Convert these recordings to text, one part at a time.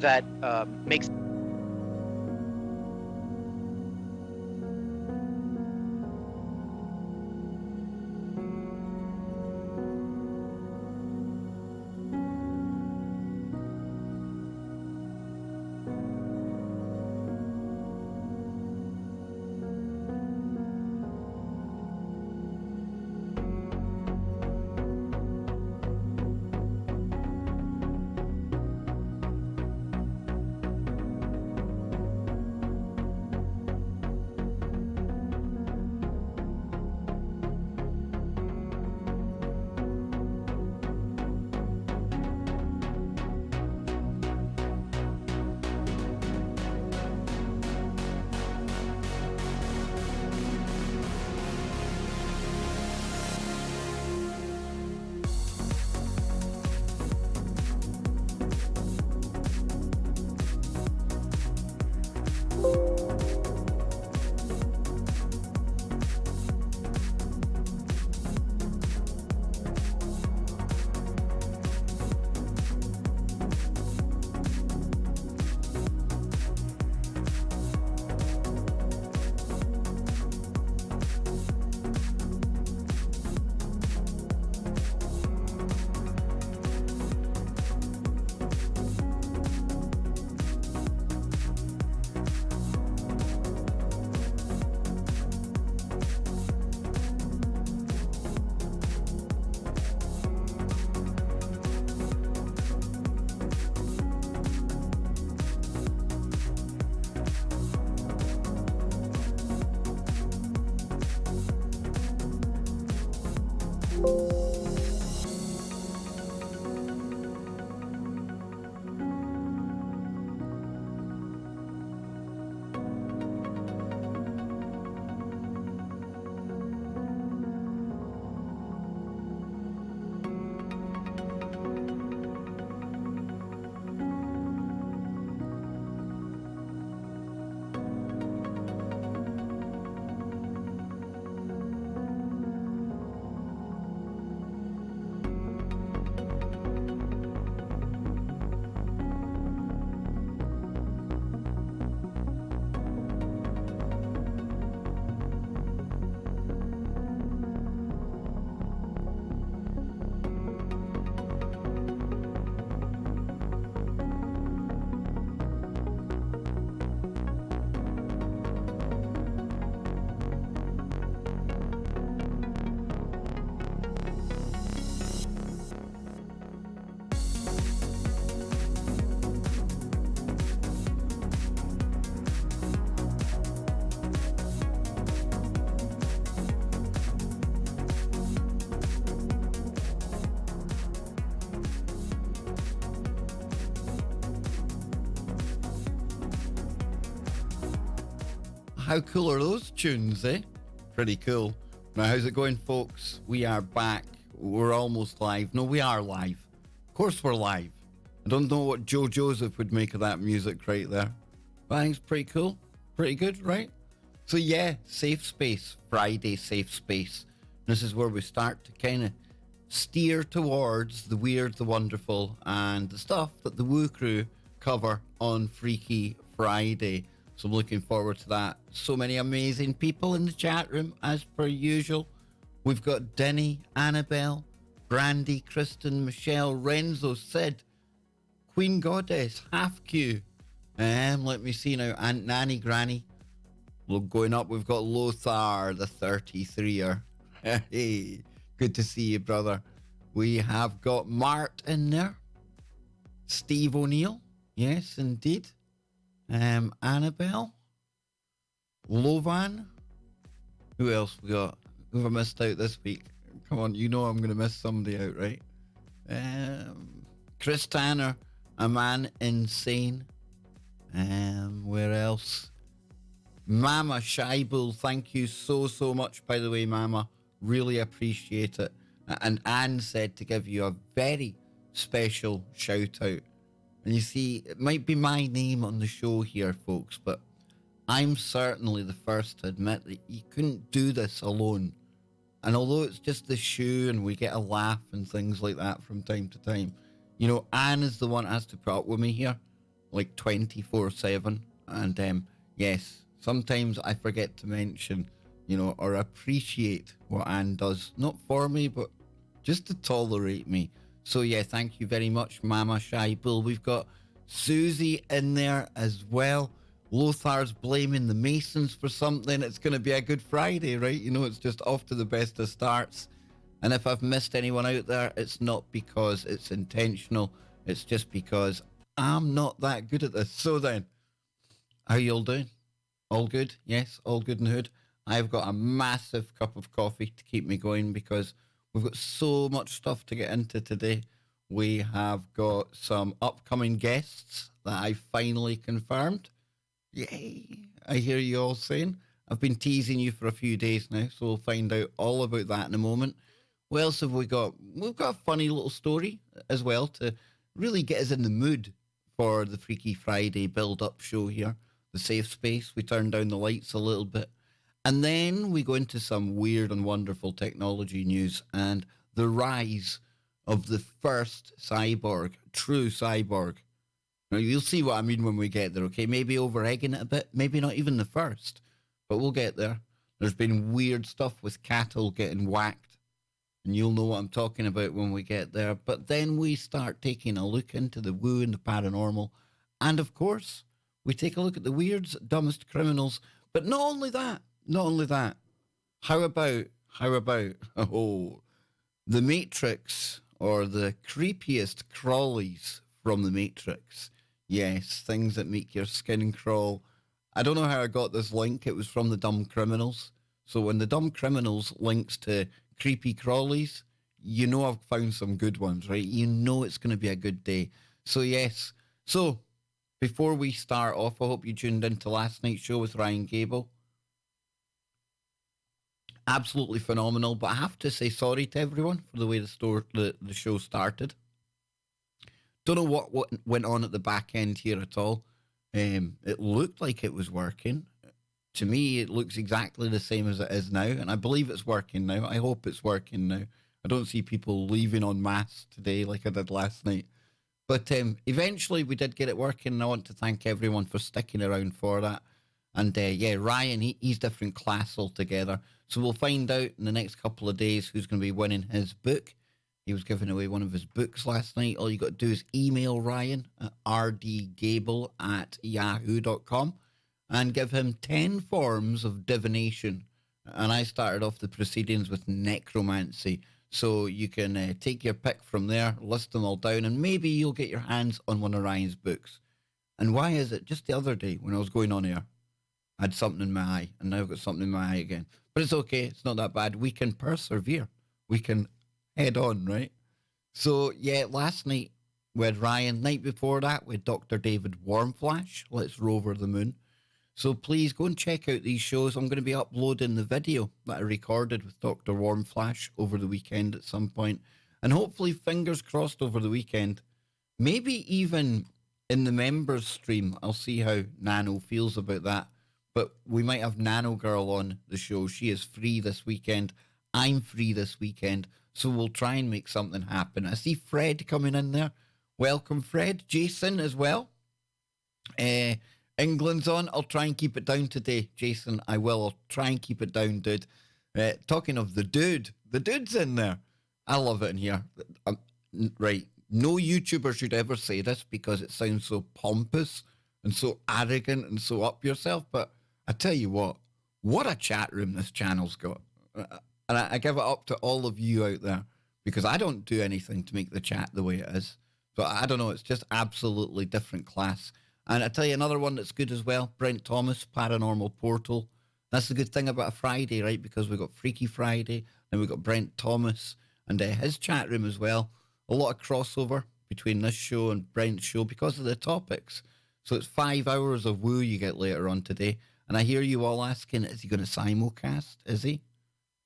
that makes How cool are those tunes, eh? Pretty cool. Now, how's it going, folks? We are back. We're almost live. No, we are live. Of course we're live. I don't know what Joe Joseph would make of that music right there. But I think it's pretty cool. Pretty good, right? So yeah, safe space. Friday safe space. This is where we start to kind of steer towards the weird, the wonderful, and the stuff that the Woo Crew cover on Freaky Friday. So I'm looking forward to that. So many amazing people in the chat room, as per usual. We've got Denny, Annabelle, Brandy, Kristen, Michelle, Renzo, Sid, Queen Goddess, Half Q. Let me see now. Aunt Nanny, Granny. Look, going up, we've got Lothar, the 33er. Hey, good to see you, brother. We have got Mart in there. Steve O'Neill. Yes, indeed. Annabelle. Lovan. Who else we got? Who have I missed out this week? Come on, you know I'm going to miss somebody out, right? Chris Tanner, a man insane. Where else? Mama Shaibul, thank you so much, by the way, Mama. Really appreciate it. And Anne said to give you a very special shout out. And you see, it might be my name on the show here, folks, but I'm certainly the first to admit that you couldn't do this alone. And although it's just the shoe and we get a laugh and things like that from time to time, you know, Anne is the one that has to put up with me here. like 24/7. And yes, sometimes I forget to mention, or appreciate what Anne does, not for me, but just to tolerate me. So yeah, thank you very much, Mama Shy Bull. We've got Susie in there as well. Lothar's blaming the Masons for something. It's going to be a good Friday, right? It's just off to the best of starts. And if I've missed anyone out there, it's not because it's intentional. It's just because I'm not that good at this. So then, how you all doing? All good? Yes, all good in the hood. I've got a massive cup of coffee to keep me going because we've got so much stuff to get into today. We have got some upcoming guests that I finally confirmed. Yay! I hear you all saying. I've been teasing you for a few days now, so we'll find out all about that in a moment. What else have we got? We've got a funny little story as well to really get us in the mood for the Freaky Friday build-up show here. The safe space. We turn down the lights a little bit. And then we go into some weird and wonderful technology news and the rise of the first cyborg, true cyborg. Now, you'll see what I mean when we get there, okay? Maybe over-egging it a bit, maybe not even the first, but we'll get there. There's been weird stuff with cattle getting whacked, and you'll know what I'm talking about when we get there. But then we start taking a look into the woo and the paranormal. And of course, we take a look at the weirds, dumbest criminals. But not only that, how about, the Matrix, or the creepiest crawlies from the Matrix. Yes, things that make your skin crawl. I don't know how I got this link. It was from the Dumb Criminals. So when the Dumb Criminals links to creepy crawlies, I've found some good ones, right? It's going to be a good day. So yes. So before we start off, I hope you tuned into last night's show with Ryan Gable. Absolutely phenomenal, but I have to say sorry to everyone for the way the show started. Don't know what went on at the back end here at all. It looked like it was working. To me, it looks exactly the same as it is now, and I believe it's working now. I hope it's working now. I don't see people leaving en masse today like I did last night. But eventually we did get it working, and I want to thank everyone for sticking around for that. And Ryan, he's different class altogether. So we'll find out in the next couple of days who's going to be winning his book. He was giving away one of his books last night. All you got to do is email Ryan at rdgable@yahoo.com and give him 10 forms of divination. And I started off the proceedings with necromancy. So you can take your pick from there, list them all down, and maybe you'll get your hands on one of Ryan's books. And why is it? Just the other day when I was going on air, I had something in my eye, and now I've got something in my eye again. But it's okay. It's not that bad. We can persevere. We can head on, right? So, yeah, last night we had Ryan. Night before that, we had Dr. David Warmflash. Let's Rover the Moon. So please go and check out these shows. I'm going to be uploading the video that I recorded with Dr. Warmflash over the weekend at some point. And hopefully, fingers crossed over the weekend, maybe even in the members stream. I'll see how Nano feels about that. But we might have Nano Girl on the show. She is free this weekend. I'm free this weekend. So we'll try and make something happen. I see Fred coming in there. Welcome, Fred. Jason as well. England's on. I'll try and keep it down today, Jason. I will. I'll try and keep it down, dude. Talking of the dude's in there. I love it in here. Right. No YouTuber should ever say this because it sounds so pompous and so arrogant and so up yourself. But I tell you what a chat room this channel's got. And I give it up to all of you out there because I don't do anything to make the chat the way it is. So I don't know. It's just absolutely different class. And I tell you another one that's good as well. Brent Thomas, Paranormal Portal. That's the good thing about a Friday, right? Because we've got Freaky Friday. Then we've got Brent Thomas and his chat room as well. A lot of crossover between this show and Brent's show because of the topics. So it's 5 hours of woo you get later on today. And I hear you all asking, is he going to simulcast? Is he?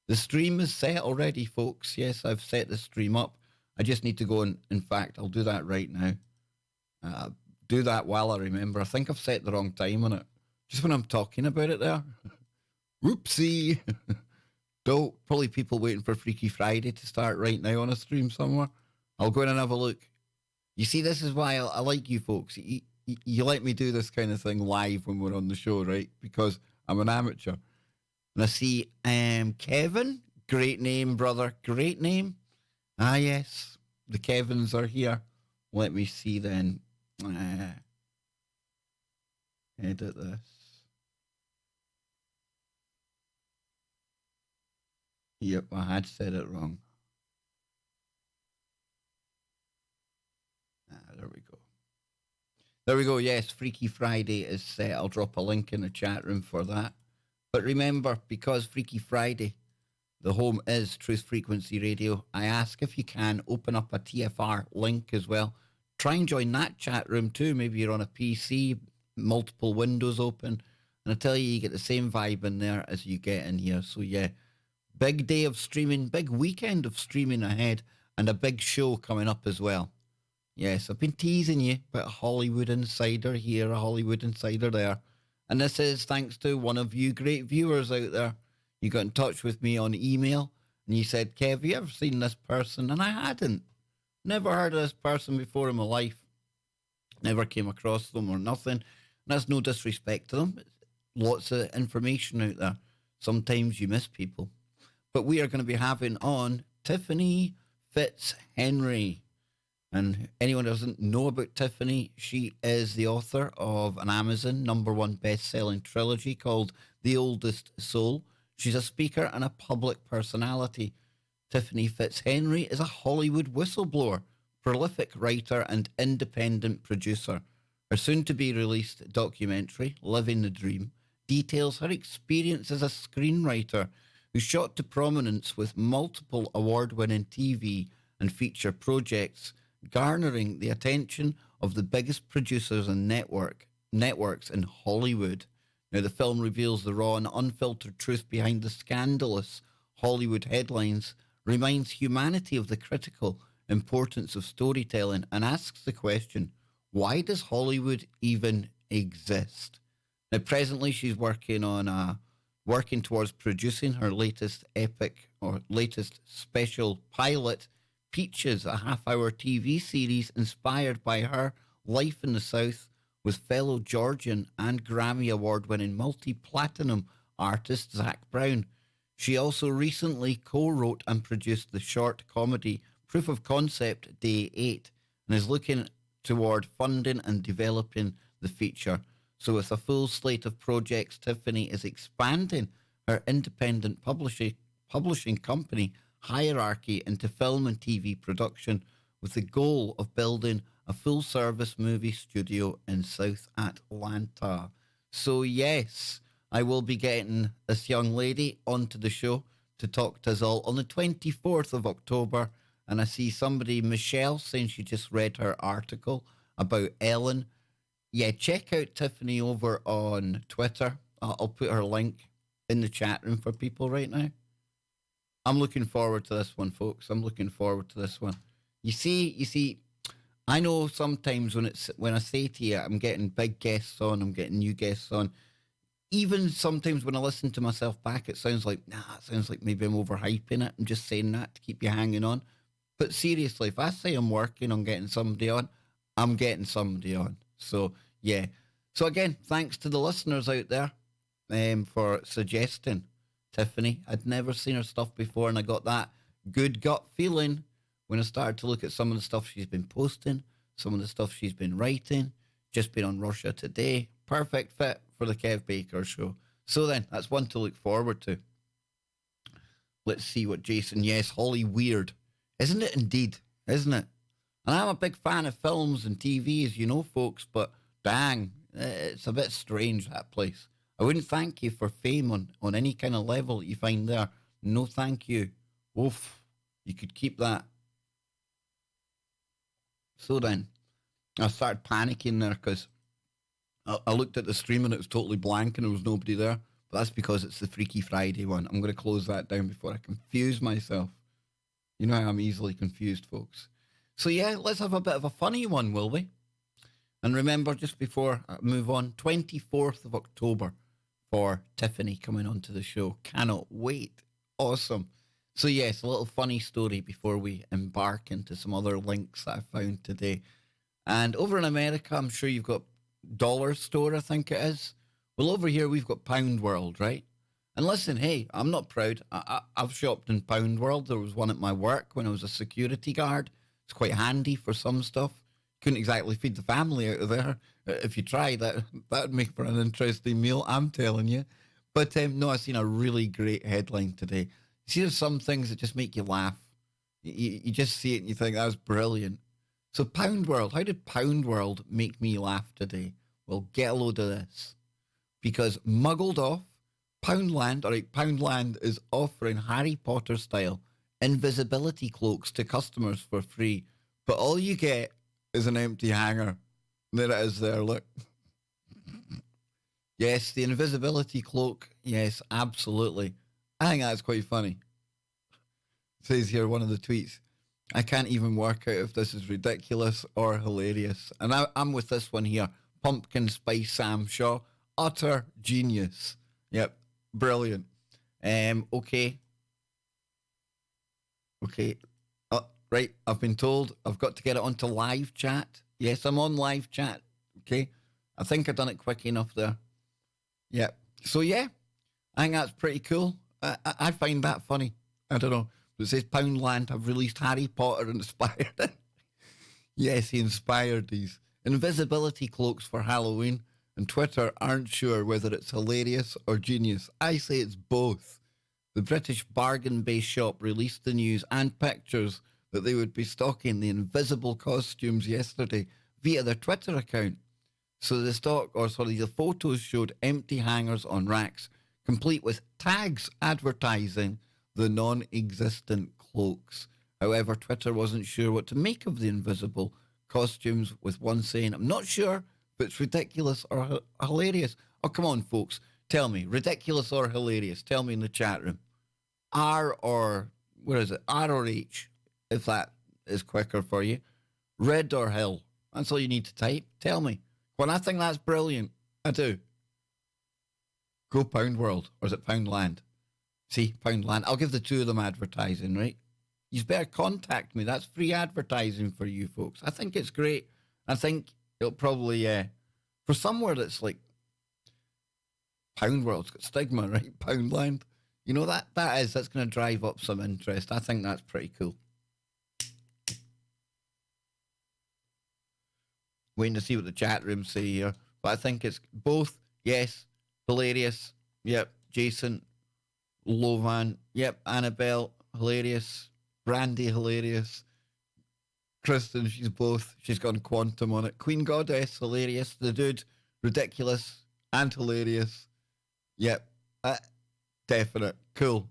The stream is set already, folks. Yes, I've set the stream up. I just need to go and, in fact, I'll do that right now. Do that while I remember. I think I've set the wrong time on it. Just when I'm talking about it there. Whoopsie. Probably people waiting for Freaky Friday to start right now on a stream somewhere. I'll go in and have a look. You see, this is why I like you folks. you let me do this kind of thing live when we're on the show, right? Because I'm an amateur. And I see Kevin, great name, brother, great name. Ah, yes, the Kevins are here. Let me see then. Edit this. Yep, I had said it wrong. There we go. There we go. Yes, Freaky Friday is set. I'll drop a link in the chat room for that. But remember, because Freaky Friday, the home is Truth Frequency Radio, I ask if you can open up a TFR link as well. Try and join that chat room too. Maybe you're on a PC, multiple windows open. And I tell you, you get the same vibe in there as you get in here. So yeah, big day of streaming, big weekend of streaming ahead, and a big show coming up as well. Yes, I've been teasing you about a Hollywood Insider here, a Hollywood Insider there. And this is thanks to one of you great viewers out there. You got in touch with me on email and you said, Kev, have you ever seen this person? And I hadn't. Never heard of this person before in my life. Never came across them or nothing. And that's no disrespect to them. Lots of information out there. Sometimes you miss people. But we are going to be having on Tiffany Fitzhenry. And anyone who doesn't know about Tiffany, she is the author of an Amazon #1 best-selling trilogy called The Oldest Soul. She's a speaker and a public personality. Tiffany Fitzhenry is a Hollywood whistleblower, prolific writer and independent producer. Her soon-to-be-released documentary, Living the Dream, details her experience as a screenwriter who shot to prominence with multiple award-winning TV and feature projects, garnering the attention of the biggest producers and networks in Hollywood. Now, the film reveals the raw and unfiltered truth behind the scandalous Hollywood headlines, reminds humanity of the critical importance of storytelling, and asks the question, why does Hollywood even exist? Now, presently, she's working towards producing her latest epic or latest special pilot, Peaches, a half-hour TV series inspired by her life in the South with fellow Georgian and Grammy Award-winning multi-platinum artist Zach Brown. She also recently co-wrote and produced the short comedy Proof of Concept Day 8 and is looking toward funding and developing the feature. So with a full slate of projects, Tiffany is expanding her independent publishing company hierarchy into film and TV production with the goal of building a full-service movie studio in South Atlanta. So yes, I will be getting this young lady onto the show to talk to us all on the 24th of October. And I see somebody, Michelle, saying she just read her article about Ellen. Yeah, check out Tiffany over on Twitter. I'll put her link in the chat room for people right now. I'm looking forward to this one, folks. I'm looking forward to this one. You see, I know sometimes when I say to you, I'm getting big guests on, I'm getting new guests on. Even sometimes when I listen to myself back, it sounds like, it sounds like maybe I'm overhyping it. I'm just saying that to keep you hanging on. But seriously, if I say I'm working on getting somebody on, I'm getting somebody on. So, yeah. So again, thanks to the listeners out there for suggesting Tiffany. I'd never seen her stuff before, and I got that good gut feeling when I started to look at some of the stuff she's been posting, some of the stuff she's been writing, just been on Russia Today. Perfect fit for the Kev Baker Show. So then, that's one to look forward to. Let's see what Jason, yes, Holly Weird. Isn't it indeed? Isn't it? And I'm a big fan of films and TV, as you know, folks, but dang, it's a bit strange, that place. I wouldn't thank you for fame on any kind of level that you find there. No thank you. Oof, you could keep that. So then, I started panicking there because I looked at the stream and it was totally blank and there was nobody there. But that's because it's the Freaky Friday one. I'm going to close that down before I confuse myself. You know how I'm easily confused, folks. So yeah, let's have a bit of a funny one, will we? And remember, just before I move on, 24th of October for Tiffany coming onto the show. Cannot wait. Awesome. So yes, a little funny story before we embark into some other links that I found today. And over in America, I'm sure you've got dollar store, I think it is. Well, over here we've got Pound World, right? And listen, hey, I'm not proud. I've shopped in Pound World. There was one at my work when I was a security guard. It's quite handy for some stuff. Couldn't exactly feed the family out of there. If you tried, that would make for an interesting meal, I'm telling you. But no, I've seen a really great headline today. You see, there's some things that just make you laugh. You just see it and you think, that's brilliant. So, Pound World, how did Pound World make me laugh today? Well, get a load of this. Because muggled off, Poundland is offering Harry Potter style invisibility cloaks to customers for free. But all you get is an empty hanger. There it is there, look. Yes, the invisibility cloak. Yes, absolutely. I think that's quite funny. It says here, one of the tweets, I can't even work out if this is ridiculous or hilarious. And I'm with this one here. Pumpkin Spice Sam Shaw. Utter genius. Yep, brilliant. Okay. Right, I've been told I've got to get it onto live chat. Yes, I'm on live chat. Okay. I think I've done it quick enough there. Yep. So, yeah, I think that's pretty cool. I find that funny. I don't know. It says Poundland have released Harry Potter inspired. Yes, he inspired these invisibility cloaks for Halloween, and Twitter aren't sure whether it's hilarious or genius. I say it's both. The British bargain-based shop released the news and pictures that they would be stocking the invisible costumes yesterday via their Twitter account. So the photos showed empty hangers on racks, complete with tags advertising the non-existent cloaks. However, Twitter wasn't sure what to make of the invisible costumes, with one saying, I'm not sure if it's ridiculous or hilarious. Oh, come on, folks. Tell me, ridiculous or hilarious? Tell me in the chat room. R or H, if that is quicker for you. Red or hill? That's all you need to type. Tell me. When I think that's brilliant, I do. Go Pound World, or is it Poundland? See, Poundland. I'll give the two of them advertising, right? You better contact me. That's free advertising for you folks. I think it's great. I think it'll probably, for somewhere that's like Pound World's got stigma, right? Poundland. You know, that's going to drive up some interest. I think that's pretty cool. Waiting to see what the chat rooms say here. But I think it's both. Yes. Hilarious. Yep. Jason. Lovan. Yep. Annabelle. Hilarious. Brandy. Hilarious. Kristen. She's both. She's gone quantum on it. Queen Goddess. Hilarious. The dude. Ridiculous. And hilarious. Yep. Definite. Cool.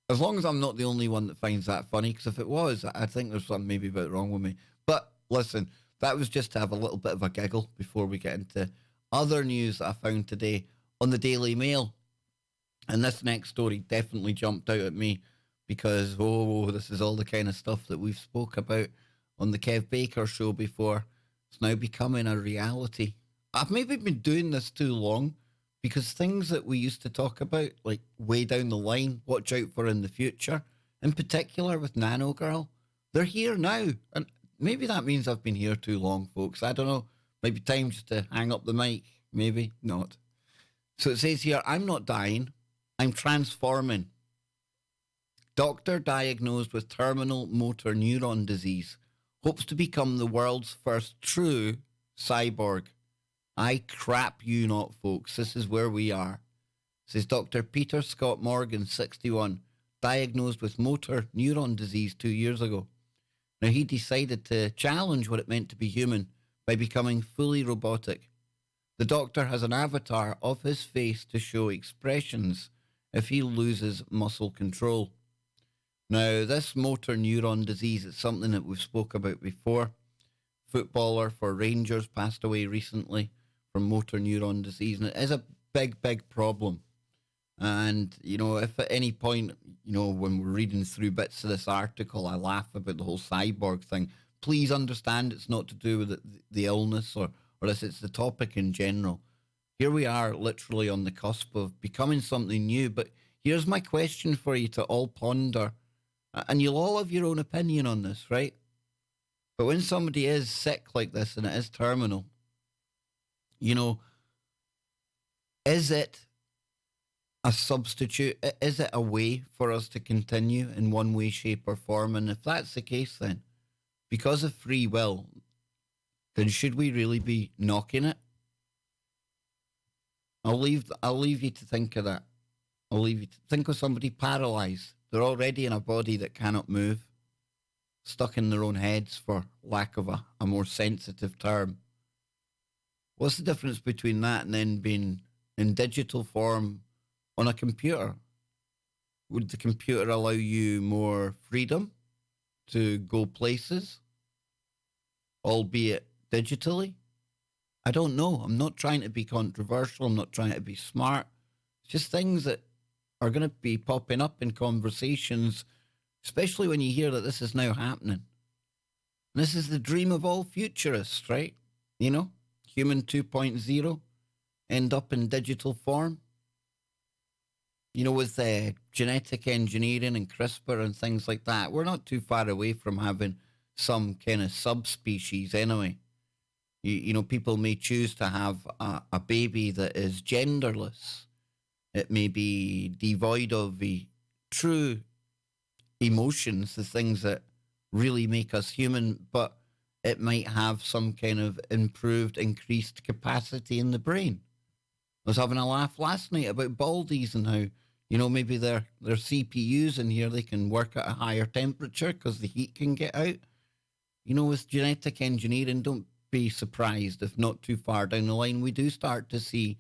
As long as I'm not the only one that finds that funny, because if it was, I think there's something maybe a bit wrong with me. But listen, that was just to have a little bit of a giggle before we get into other news that I found today on the Daily Mail. And this next story definitely jumped out at me because, this is all the kind of stuff that we've spoke about on the Kev Baker show before. It's now becoming a reality. I've maybe been doing this too long, because things that we used to talk about, like way down the line, watch out for in the future, in particular with Nano Girl, they're here now. And maybe that means I've been here too long, folks. I don't know. Maybe time just to hang up the mic. Maybe not. So it says here, I'm not dying. I'm transforming. Doctor diagnosed with terminal motor neuron disease hopes to become the world's first true cyborg. I crap you not, folks. This is where we are. Says Dr. Peter Scott Morgan, 61, diagnosed with motor neuron disease 2 years ago. Now, he decided to challenge what it meant to be human by becoming fully robotic. The doctor has an avatar of his face to show expressions if he loses muscle control. Now, this motor neuron disease is something that we've spoke about before. Footballer for Rangers passed away recently from motor neuron disease, and it is a big, big problem. And, if at any point, when we're reading through bits of this article, I laugh about the whole cyborg thing, please understand it's not to do with the illness or this, it's the topic in general. Here we are literally on the cusp of becoming something new, but here's my question for you to all ponder, and you'll all have your own opinion on this, right? But when somebody is sick like this and it is terminal, You know, is it a substitute? Is it a way for us to continue in one way, shape, or form? And if that's the case, then because of free will, then should we really be knocking it? I'll leave you to think of that. I'll leave you to think of somebody paralyzed. They're already in a body that cannot move, stuck in their own heads, for lack of a more sensitive term. What's the difference between that and then being in digital form on a computer? Would the computer allow you more freedom to go places, albeit digitally? I don't know. I'm not trying to be controversial. I'm not trying to be smart. It's just things that are going to be popping up in conversations, especially when you hear that this is now happening. And this is the dream of all futurists, right? You know, human 2.0 end up in digital form. You know, with genetic engineering and CRISPR and things like that, we're not too far away from having some kind of subspecies anyway. You know, people may choose to have a baby that is genderless. It may be devoid of the true emotions, the things that really make us human, but it might have some kind of improved, increased capacity in the brain. I was having a laugh last night about baldies and how, you know, maybe their CPUs in here, they can work at a higher temperature because the heat can get out. You know, with genetic engineering, don't be surprised if not too far down the line we do start to see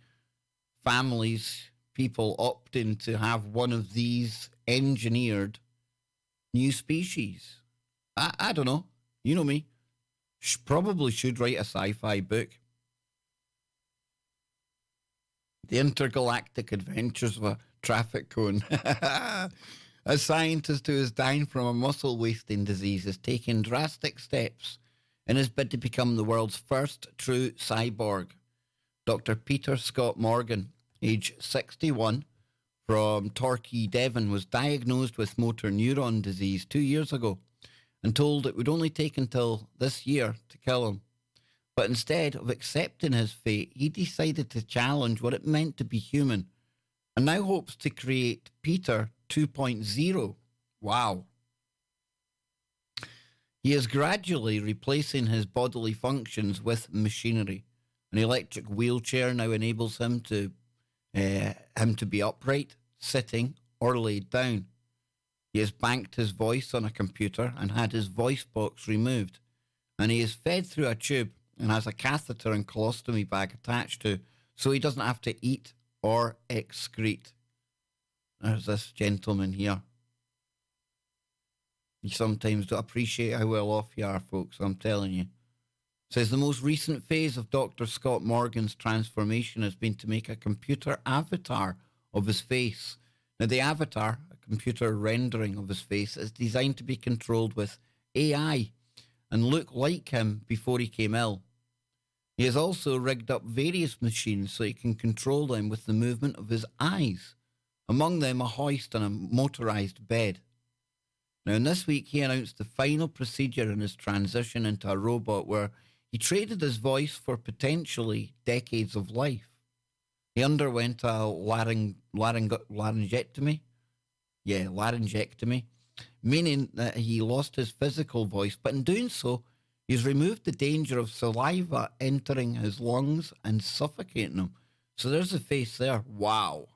families, people opting to have one of these engineered new species. I don't know. You know me. Probably should write a sci-fi book. The intergalactic adventures of a traffic cone. A scientist who is dying from a muscle wasting disease is taking drastic steps in his bid to become the world's first true cyborg. Dr. Peter Scott Morgan, age 61, from Torquay, Devon, was diagnosed with motor neuron disease 2 years ago and told it would only take until this year to kill him. But instead of accepting his fate, he decided to challenge what it meant to be human and now hopes to create Peter 2.0. Wow. He is gradually replacing his bodily functions with machinery. An electric wheelchair now enables him to be upright, sitting, or laid down. He has banked his voice on a computer and had his voice box removed, and he is fed through a tube and has a catheter and colostomy bag attached to, so he doesn't have to eat or excrete. There's this gentleman here. You sometimes don't appreciate how well off you are, folks, I'm telling you. Says the most recent phase of Dr. Scott Morgan's transformation has been to make a computer avatar of his face. Now, the avatar, a computer rendering of his face, is designed to be controlled with AI and look like him before he came ill. He has also rigged up various machines so he can control them with the movement of his eyes, among them a hoist and a motorized bed. Now, in this week, he announced the final procedure in his transition into a robot where he traded his voice for potentially decades of life. He underwent a laryngectomy. Yeah, laryngectomy, meaning that he lost his physical voice, but in doing so, he's removed the danger of saliva entering his lungs and suffocating him. So there's a face there. Wow.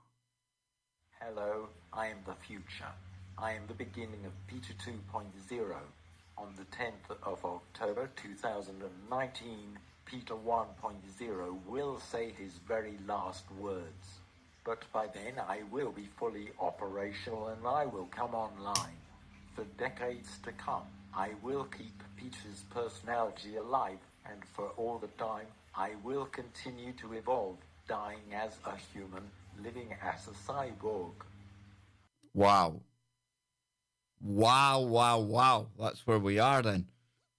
Hello, I am the future. I am the beginning of Peter 2.0. On the 10th of October 2019, Peter 1.0 will say his very last words. But by then I will be fully operational and I will come online. For decades to come, I will keep Peter's personality alive, and for all the time, I will continue to evolve, dying as a human, living as a cyborg. Wow. Wow, wow, wow. That's where we are then.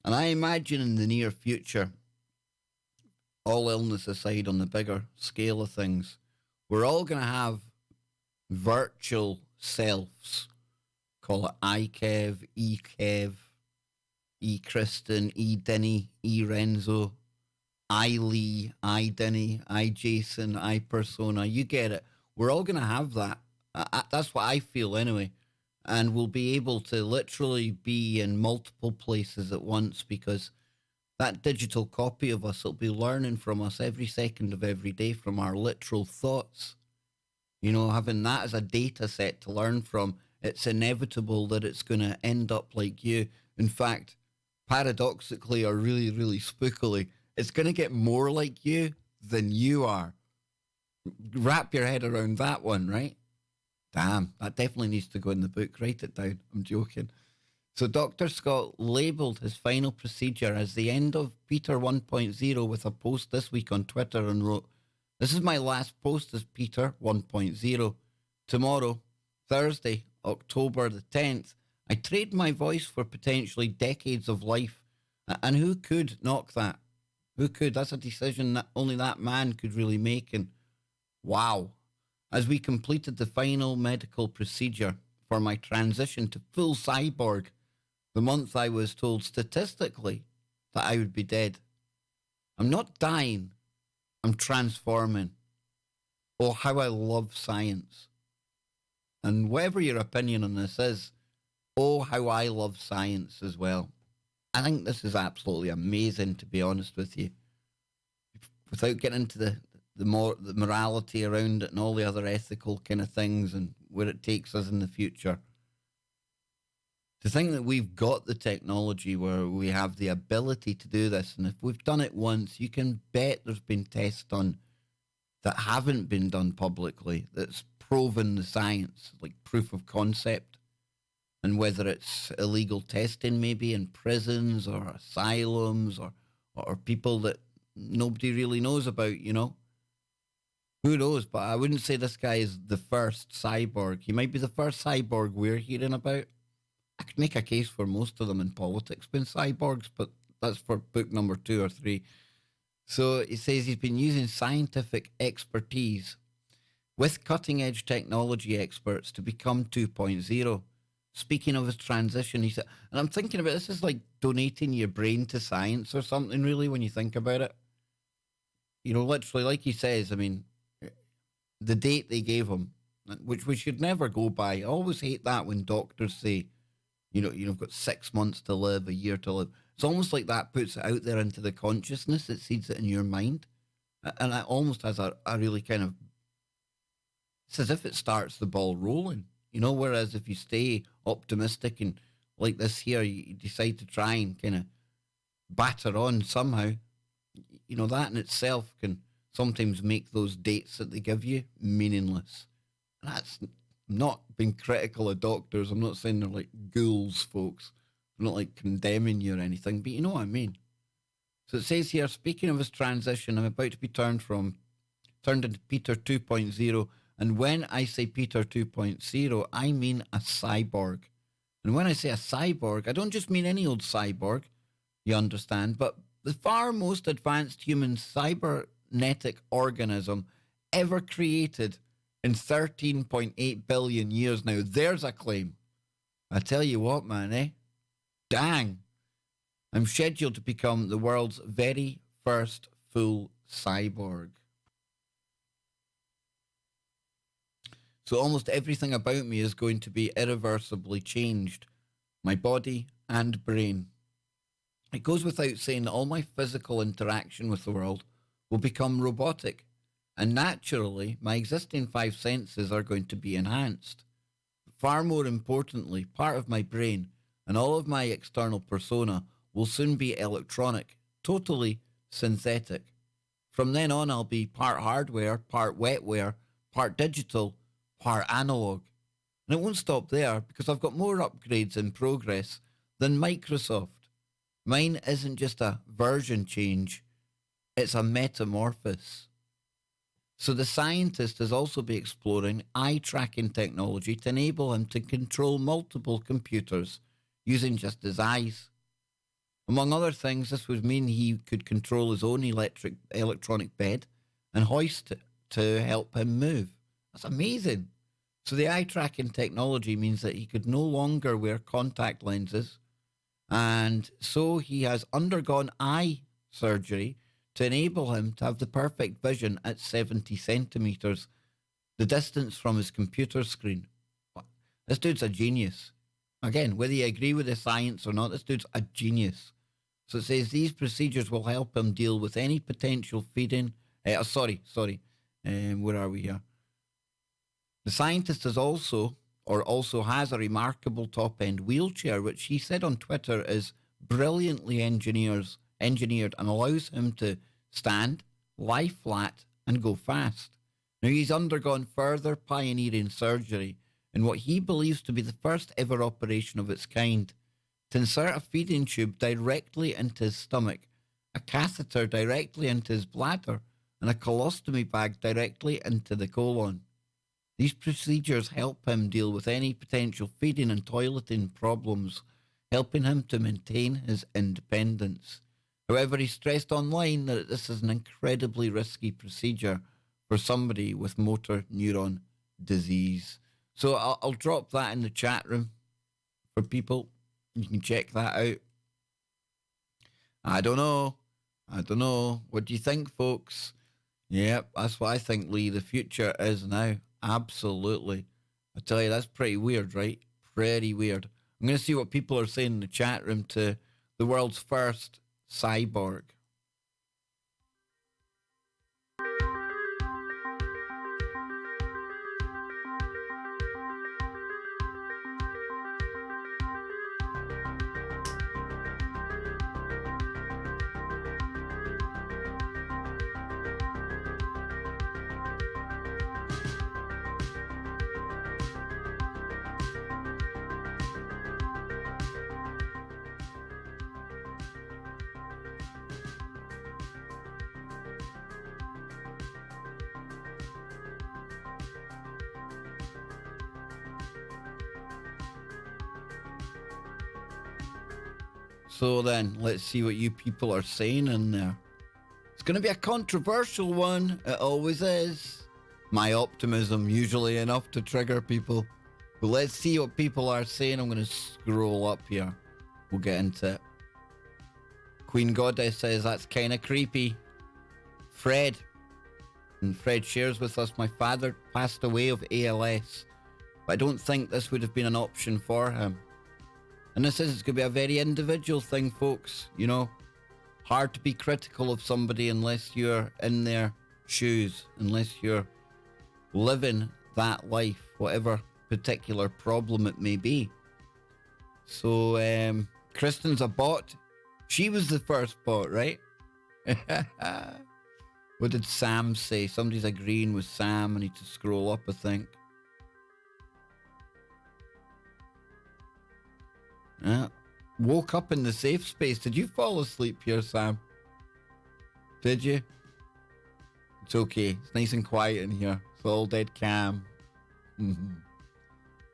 And I imagine in the near future, all illness aside on the bigger scale of things, we're all going to have virtual selves. Call it iKev, eKev, eKristen, eDinny, eRenzo. I Lee, I Denny, I Jason, I Persona. You get it. We're all going to have that. That's what I feel anyway. And we'll be able to literally be in multiple places at once because that digital copy of us will be learning from us every second of every day from our literal thoughts. You know, having that as a data set to learn from, it's inevitable that it's going to end up like you. In fact, paradoxically or really, really spookily, it's going to get more like you than you are. Wrap your head around that one, right? Damn, that definitely needs to go in the book. Write it down. I'm joking. So Dr. Scott labelled his final procedure as the end of Peter 1.0 with a post this week on Twitter and wrote, "This is my last post as Peter 1.0. Tomorrow, Thursday, October the 10th, I trade my voice for potentially decades of life. And who could knock that? Who could? That's a decision that only that man could really make. And wow. As we completed the final medical procedure for my transition to full cyborg, the month I was told statistically that I would be dead. I'm not dying, I'm transforming. Oh, how I love science. And whatever your opinion on this is, oh, how I love science as well. I think this is absolutely amazing, to be honest with you. Without getting into the morality around it and all the other ethical kind of things and where it takes us in the future. To think that we've got the technology where we have the ability to do this, and if we've done it once, you can bet there's been tests done that haven't been done publicly that's proven the science, like proof of concept, and whether it's illegal testing maybe in prisons or asylums or people that nobody really knows about, you know. Who knows? But I wouldn't say this guy is the first cyborg. He might be the first cyborg we're hearing about. I could make a case for most of them in politics being cyborgs, but that's for book number 2 or 3. So he says he's been using scientific expertise with cutting edge technology experts to become 2.0. Speaking of his transition, he said, and I'm thinking about this is like donating your brain to science or something, really, when you think about it. You know, literally, like he says, I mean, the date they gave him, which we should never go by. I always hate that when doctors say, you've got 6 months to live, a year to live. It's almost like that puts it out there into the consciousness. It seeds it in your mind. And it almost has a really kind of, it's as if it starts the ball rolling, whereas if you stay optimistic and like this here, you decide to try and kind of batter on somehow, that in itself can sometimes make those dates that they give you meaningless. And that's not being critical of doctors. I'm not saying they're like ghouls, folks. I'm not like condemning you or anything, but you know what I mean. So it says here, speaking of his transition, I'm about to be turned into Peter 2.0. And when I say Peter 2.0, I mean a cyborg. And when I say a cyborg, I don't just mean any old cyborg, you understand, but the far most advanced human cybernetic organism ever created in 13.8 billion years. Now, there's a claim. I tell you what, man, Dang. I'm scheduled to become the world's very first full cyborg. So almost everything about me is going to be irreversibly changed. My body and brain. It goes without saying that all my physical interaction with the world will become robotic. And naturally, my existing 5 senses are going to be enhanced. Far more importantly, part of my brain and all of my external persona will soon be electronic, totally synthetic. From then on, I'll be part hardware, part wetware, part digital, part analog. And it won't stop there because I've got more upgrades in progress than Microsoft. Mine isn't just a version change, it's a metamorphosis. So the scientist is also be exploring eye tracking technology to enable him to control multiple computers using just his eyes. Among other things, this would mean he could control his own electronic bed and hoist it to help him move. That's amazing. So the eye tracking technology means that he could no longer wear contact lenses, and so he has undergone eye surgery to enable him to have the perfect vision at 70 centimeters, the distance from his computer screen. This dude's a genius. Again, whether you agree with the science or not, this dude's a genius. So it says these procedures will help him deal with any potential feeding. Where are we here? The scientist is also has a remarkable top-end wheelchair, which he said on Twitter is brilliantly engineered and allows him to stand, lie flat, and go fast. Now, he's undergone further pioneering surgery in what he believes to be the first ever operation of its kind, to insert a feeding tube directly into his stomach, a catheter directly into his bladder, and a colostomy bag directly into the colon. These procedures help him deal with any potential feeding and toileting problems, helping him to maintain his independence. However, he stressed online that this is an incredibly risky procedure for somebody with motor neuron disease. So I'll drop that in the chat room for people. You can check that out. I don't know. What do you think, folks? Yep, that's what I think, Lee. The future is now. Absolutely. I tell you, that's pretty weird, right? Pretty weird. I'm going to see what people are saying in the chat room to the world's first cyborg. So then, let's see what you people are saying in there. It's going to be a controversial one. It always is. My optimism, usually enough to trigger people. But let's see what people are saying. I'm going to scroll up here. We'll get into it. Queen Goddess says, that's kind of creepy. Fred. And Fred shares with us, my father passed away of ALS. But I don't think this would have been an option for him. And this is, it's going to be a very individual thing, folks. You know, hard to be critical of somebody unless you're in their shoes, unless you're living that life, whatever particular problem it may be. So, Kristen's a bot. She was the first bot, right? What did Sam say? Somebody's agreeing with Sam. I need to scroll up, I think. Yeah. Woke up in the safe space. Did you fall asleep here, Sam? Did you? It's okay. It's nice and quiet in here. It's all dead calm.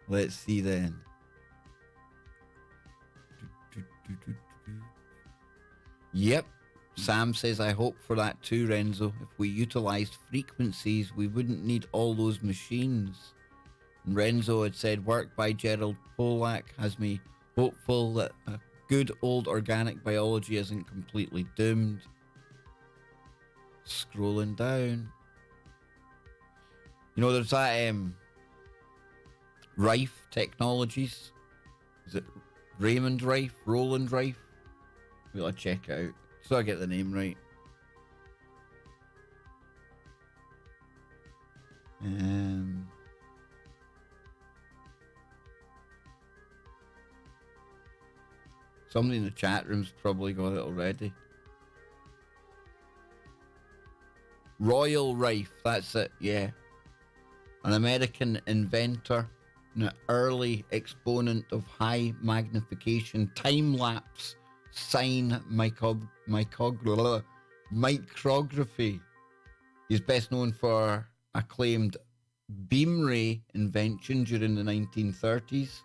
Let's see then. Yep. Sam says, I hope for that too, Renzo. If we utilised frequencies, we wouldn't need all those machines. And Renzo had said, work by Gerald Pollack has me hopeful that a good old organic biology isn't completely doomed. Scrolling down. You know, there's that Rife Technologies. Is it Raymond Rife? Roland Rife? We'll check it out. So I get the name right. Somebody in the chat room's probably got it already. Royal Rife, that's it, yeah. An American inventor and an early exponent of high magnification time-lapse sign micrography. He's best known for acclaimed beam ray invention during the 1930s,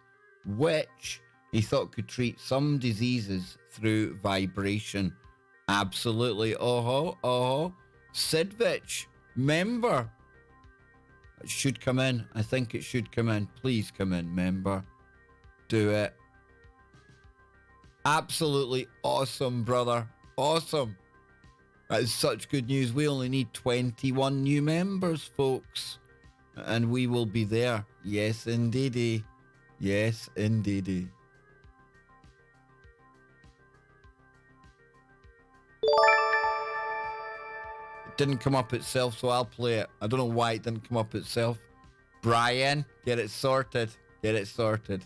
which he thought could treat some diseases through vibration. Absolutely. Sidvich, member. It should come in. I think it should come in. Please come in, member. Do it. Absolutely awesome, brother. Awesome. That is such good news. We only need 21 new members, folks. And we will be there. Yes, indeedy. Yes, indeedy. It didn't come up itself, so I'll play it. I don't know why it didn't come up itself. Brian, get it sorted. Get it sorted.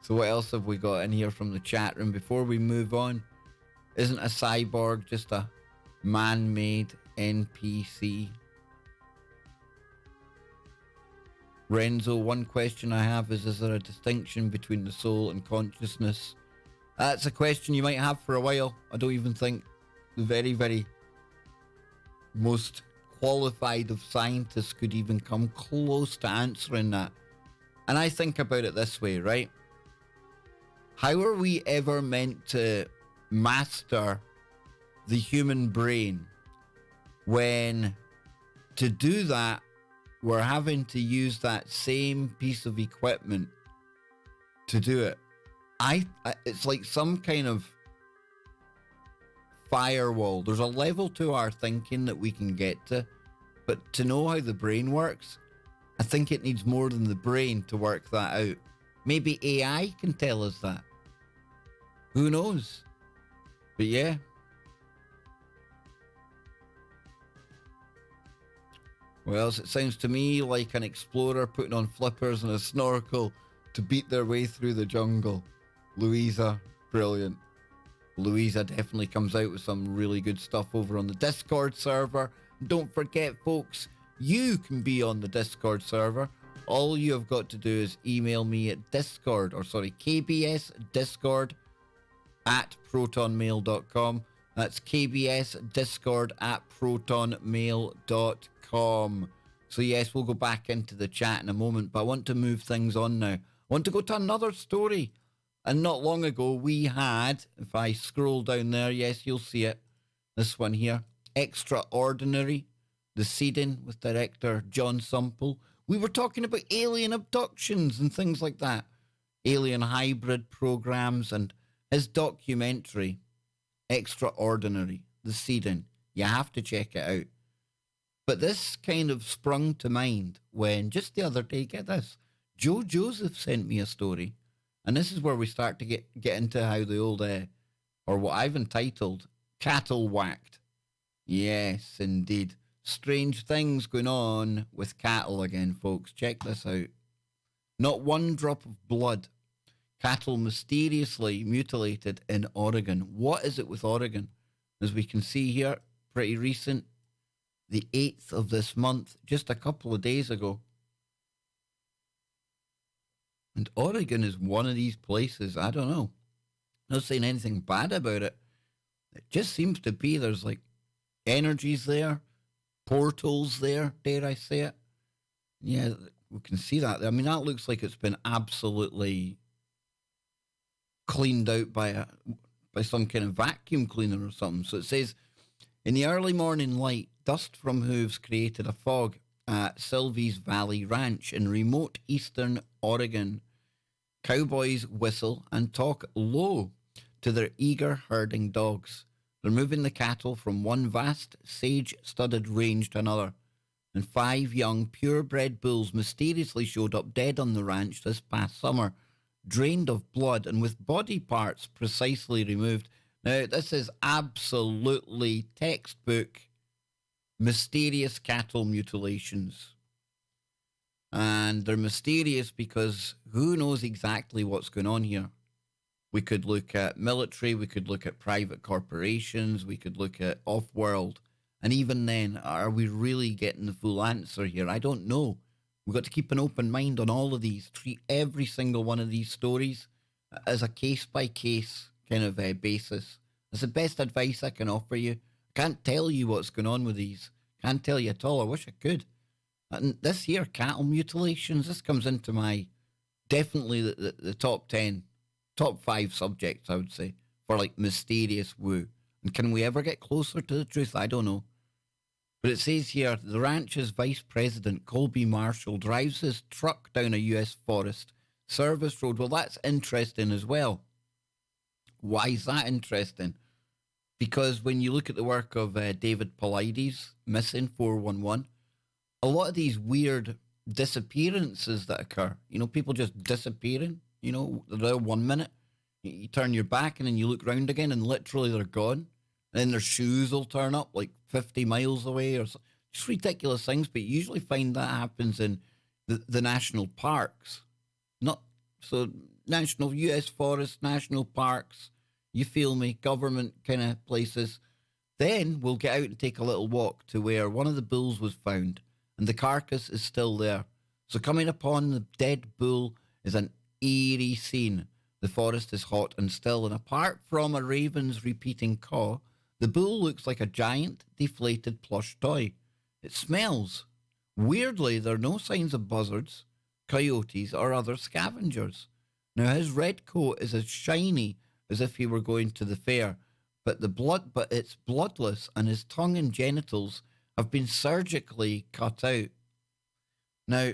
So what else have we got in here from the chat room before we move on? Isn't a cyborg just a man-made NPC? Renzo, one question I have is there a distinction between the soul and consciousness? That's a question you might have for a while. I don't even think the very, very most qualified of scientists could even come close to answering that. And I think about it this way, right? How are we ever meant to master the human brain when to do that we're having to use that same piece of equipment to do it? It's like some kind of firewall. There's a level to our thinking that we can get to, but to know how the brain works, I think it needs more than the brain to work that out. Maybe AI can tell us that. Who knows? But yeah. Well, it sounds to me like an explorer putting on flippers and a snorkel to beat their way through the jungle. Louisa, brilliant. Louisa definitely comes out with some really good stuff over on the Discord server. Don't forget, folks, you can be on the Discord server. All you have got to do is email me at kbsdiscord@protonmail.com. That's kbsdiscord@protonmail.com. So yes, we'll go back into the chat in a moment, but I want to move things on now. I want to go to another story. And not long ago, we had, if I scroll down there, yes, you'll see it. This one here, Extraordinary, The Seeding with director John Sumple. We were talking about alien abductions and things like that. Alien hybrid programs, and his documentary, Extraordinary, The Seeding. You have to check it out. But this kind of sprung to mind when just the other day, get this, Joe Joseph sent me a story. And this is where we start to get into how the old, or what I've entitled, cattle whacked. Yes, indeed. Strange things going on with cattle again, folks. Check this out. Not one drop of blood. Cattle mysteriously mutilated in Oregon. What is it with Oregon? As we can see here, pretty recent, the 8th of this month, just a couple of days ago. And Oregon is one of these places, I don't know. Not saying anything bad about it. It just seems to be there's like energies there, portals there, dare I say it. Yeah, we can see that. I mean, that looks like it's been absolutely cleaned out by some kind of vacuum cleaner or something. So it says, in the early morning light, dust from hooves created a fog at Sylvie's Valley Ranch in remote eastern Oregon. Cowboys whistle and talk low to their eager herding dogs. They're moving the cattle from one vast sage-studded range to another. And 5 young purebred bulls mysteriously showed up dead on the ranch this past summer, drained of blood and with body parts precisely removed. Now, this is absolutely textbook mysterious cattle mutilations. And they're mysterious because who knows exactly what's going on here. We could look at military, we could look at private corporations, we could look at off-world. And even then, are we really getting the full answer here? I don't know. We've got to keep an open mind on all of these. Treat every single one of these stories as a case-by-case kind of basis. That's the best advice I can offer you. I can't tell you what's going on with these. Can't tell you at all. I wish I could. And this here, cattle mutilations, this comes into my, definitely the top 10, top 5 subjects, I would say, for like mysterious woo. And can we ever get closer to the truth? I don't know. But it says here, the ranch's vice president, Colby Marshall, drives his truck down a U.S. Forest Service road. Well, that's interesting as well. Why is that interesting? Because when you look at the work of David Paulides, Missing 411, a lot of these weird disappearances that occur, people just disappearing, they're there 1 minute, you turn your back and then you look round again and literally they're gone. And then their shoes will turn up like 50 miles away or so. Just ridiculous things. But you usually find that happens in the national parks. Not so national US forests, national parks, you feel me, government kind of places. Then we'll get out and take a little walk to where one of the bulls was found and the carcass is still there. So coming upon the dead bull is an eerie scene. The forest is hot and still, and apart from a raven's repeating caw, the bull looks like a giant, deflated plush toy. It smells. Weirdly, there are no signs of buzzards, coyotes, or other scavengers. Now, his red coat is as shiny as if he were going to the fair, but it's bloodless, and his tongue and genitals have been surgically cut out. Now,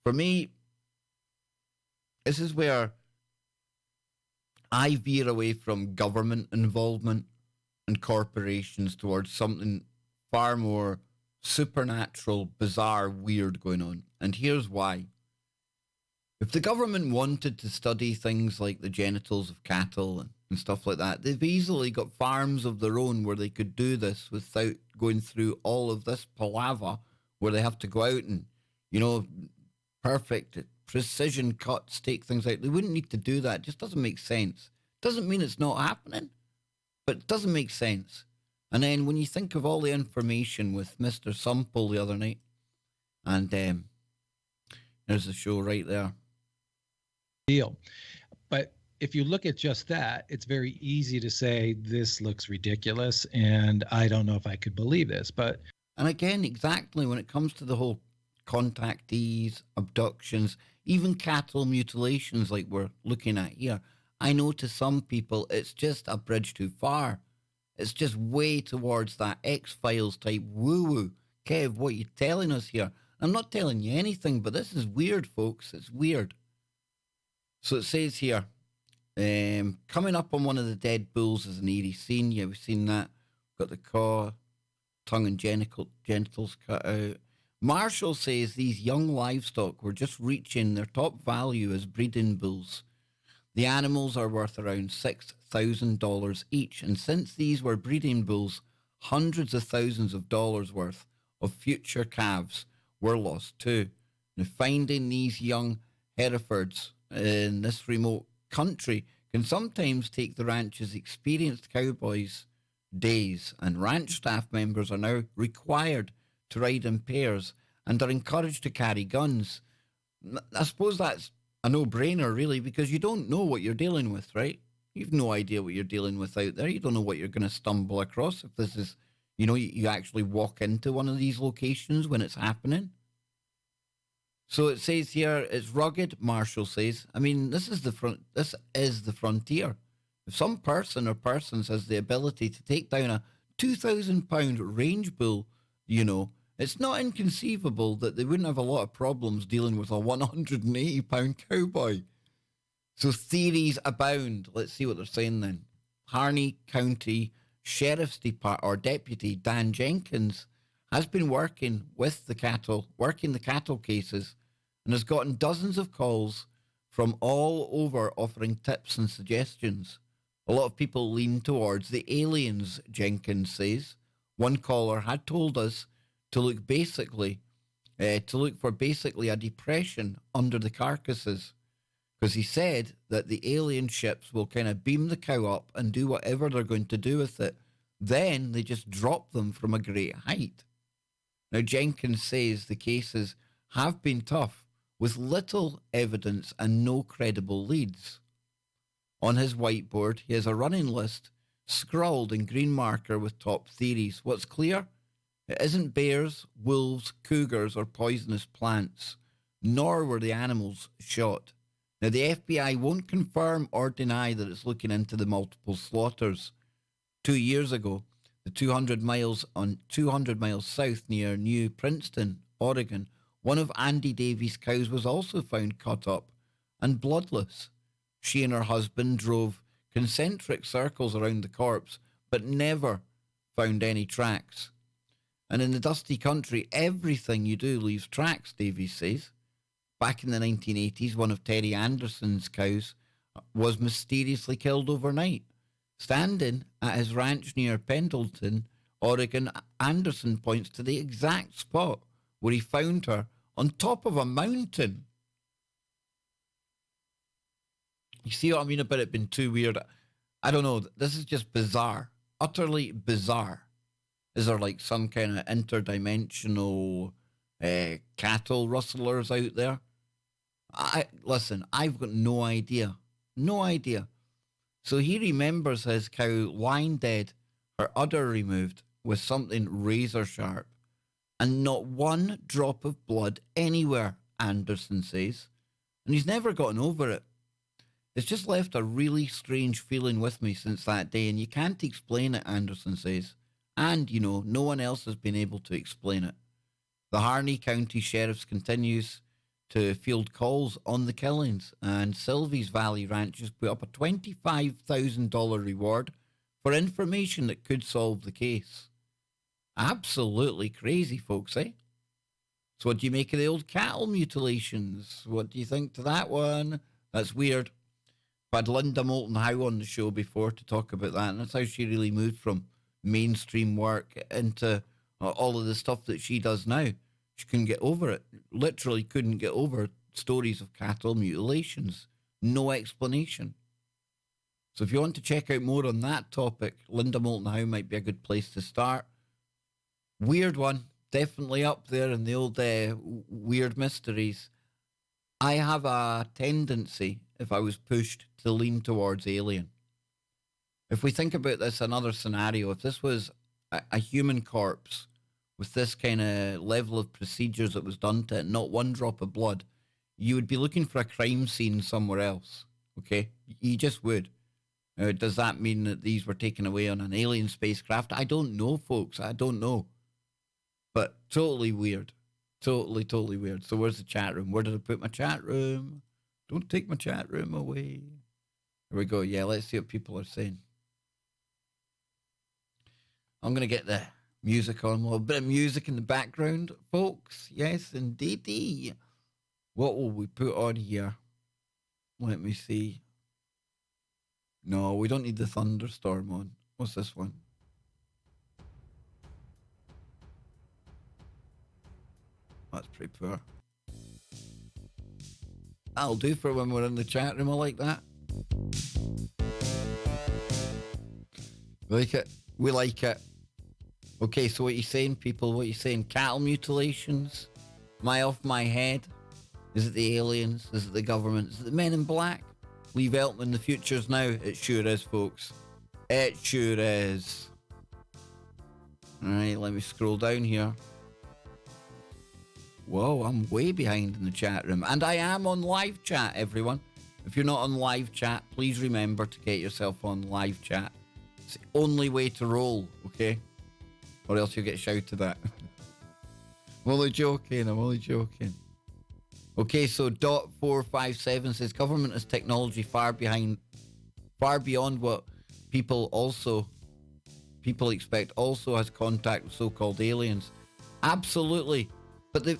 for me, this is where I veer away from government involvement and corporations towards something far more supernatural, bizarre, weird going on. And here's why. If the government wanted to study things like the genitals of cattle and stuff like that, they've easily got farms of their own where they could do this without going through all of this palaver where they have to go out and, perfect precision cuts, take things out. They wouldn't need to do that. It just doesn't make sense. Doesn't mean it's not happening, but it doesn't make sense. And then when you think of all the information with Mr. Sumple the other night, and there's the show right there. Deal. But if you look at just that, it's very easy to say this looks ridiculous, and I don't know if I could believe this. And again, exactly when it comes to the whole contactees, abductions, even cattle mutilations like we're looking at here, I know to some people it's just a bridge too far. It's just way towards that X-Files type woo-woo. Kev, what are you telling us here? I'm not telling you anything, but this is weird, folks. It's weird. So it says here, coming up on one of the dead bulls is an eerie scene. Yeah, we've seen that. Got the caw, tongue and genitals cut out. Marshall says these young livestock were just reaching their top value as breeding bulls. The animals are worth around $6,000 each, and since these were breeding bulls, hundreds of thousands of dollars worth of future calves were lost too. Now, finding these young Herefords in this remote country can sometimes take the ranch's experienced cowboys days, and ranch staff members are now required to ride in pairs and are encouraged to carry guns. I suppose that's a no-brainer, really, because you don't know what you're dealing with, right? You've no idea what you're dealing with out there. You don't know what you're going to stumble across if this is, you actually walk into one of these locations when it's happening. So it says here, it's rugged, Marshall says. I mean, this is the frontier. If some person or persons has the ability to take down a 2,000-pound range bull, it's not inconceivable that they wouldn't have a lot of problems dealing with a 180-pound cowboy. So theories abound. Let's see what they're saying then. Harney County Sheriff's Department, or Deputy Dan Jenkins, has been working the cattle cases, and has gotten dozens of calls from all over offering tips and suggestions. A lot of people lean towards the aliens, Jenkins says. One caller had told us to look for basically a depression under the carcasses, because he said that the alien ships will kind of beam the cow up and do whatever they're going to do with it. Then they just drop them from a great height. Now, Jenkins says the cases have been tough, with little evidence and no credible leads. On his whiteboard, he has a running list scrawled in green marker with top theories. What's clear? It isn't bears, wolves, cougars, or poisonous plants, nor were the animals shot. Now, the FBI won't confirm or deny that it's looking into the multiple slaughters. 2 years ago, the 200 miles south near New Princeton, Oregon, one of Andy Davies' cows was also found cut up and bloodless. She and her husband drove concentric circles around the corpse, but never found any tracks. And in the dusty country, everything you do leaves tracks, Davies says. Back in the 1980s, one of Terry Anderson's cows was mysteriously killed overnight. Standing at his ranch near Pendleton, Oregon, Anderson points to the exact spot where he found her on top of a mountain. You see what I mean about it being too weird? I don't know. This is just bizarre. Utterly bizarre. Is there like some kind of interdimensional cattle rustlers out there? Listen, I've got no idea. No idea. So he remembers his cow lying dead, her udder removed with something razor sharp, and not one drop of blood anywhere, Anderson says. And he's never gotten over it. It's just left a really strange feeling with me since that day, and you can't explain it, Anderson says. And, you know, no one else has been able to explain it. The Harney County Sheriff's continues to field calls on the killings, and Sylvie's Valley Ranch has put up a $25,000 reward for information that could solve the case. Absolutely crazy, folks, eh? So what do you make of the old cattle mutilations? What do you think to that one? That's weird. I've had Linda Moulton Howe on the show before to talk about that, and that's how she really moved from mainstream work into all of the stuff that she does now. She couldn't get over it. Literally couldn't get over stories of cattle mutilations. No explanation. So if you want to check out more on that topic, Linda Moulton Howe might be a good place to start. Weird one. Definitely up there in the old weird mysteries. I have a tendency, if I was pushed, to lean towards alien. If we think about this, another scenario, if this was a human corpse with this kind of level of procedures that was done to it, not one drop of blood, you would be looking for a crime scene somewhere else, okay? You just would. Does that mean that these were taken away on an alien spacecraft? I don't know, folks. I don't know. But totally weird. Totally, totally weird. So where's the chat room? Where did I put my chat room? Don't take my chat room away. Here we go. Yeah, let's see what people are saying. I'm going to get the music on. A little bit of music in the background, folks. Yes, indeedy. What will we put on here? Let me see. No, we don't need the thunderstorm on. What's this one? That's pretty poor. That'll do for when we're in the chat room. I like that. We like it. We like it. Okay, so what are you saying, people? What are you saying? Cattle mutilations? Am I off my head? Is it the aliens? Is it the government? Is it the men in black? Lee Veltman, the future's now. It sure is, folks. It sure is. Alright, let me scroll down here. Whoa, I'm way behind in the chat room. And I am on live chat, everyone. If you're not on live chat, please remember to get yourself on live chat. It's the only way to roll, okay? Or else you'll get shouted at. I'm only joking. Okay, so .457 says government has technology far beyond what people expect, also has contact with so-called aliens. Absolutely. But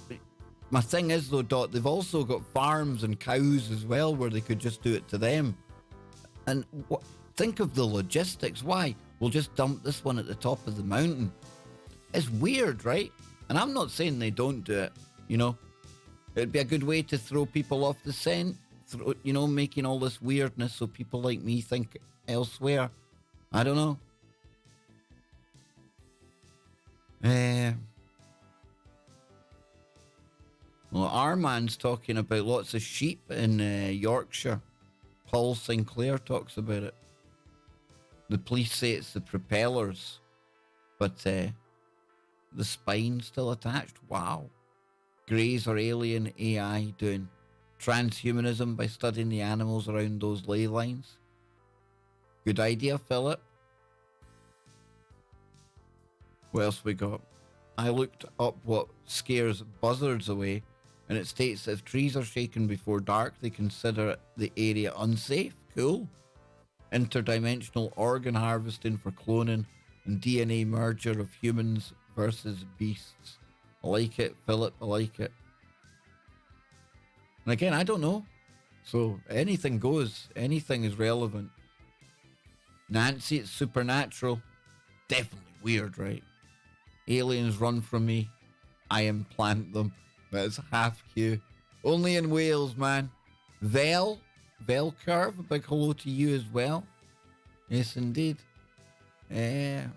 my thing is, though, Dot, they've also got farms and cows as well where they could just do it to them. And think of the logistics. Why? We'll just dump this one at the top of the mountain. It's weird, right? And I'm not saying they don't do it, you know. It'd be a good way to throw people off the scent, you know, making all this weirdness so people like me think elsewhere. I don't know. Well, our man's talking about lots of sheep in Yorkshire. Paul Sinclair talks about it. The police say it's the propellers, but the spine's still attached. Wow. Greys or alien AI doing transhumanism by studying the animals around those ley lines. Good idea, Philip. What else we got? I looked up what scares buzzards away. And it states that if trees are shaken before dark, they consider the area unsafe. Cool. Interdimensional organ harvesting for cloning and DNA merger of humans versus beasts. I like it, Philip. I like it. And again, I don't know. So anything goes. Anything is relevant. Nancy, it's supernatural. Definitely weird, right? Aliens run from me. I implant them. That's half Q. Only in Wales, man. Vel Curve, a big hello to you as well. Yes, indeed. The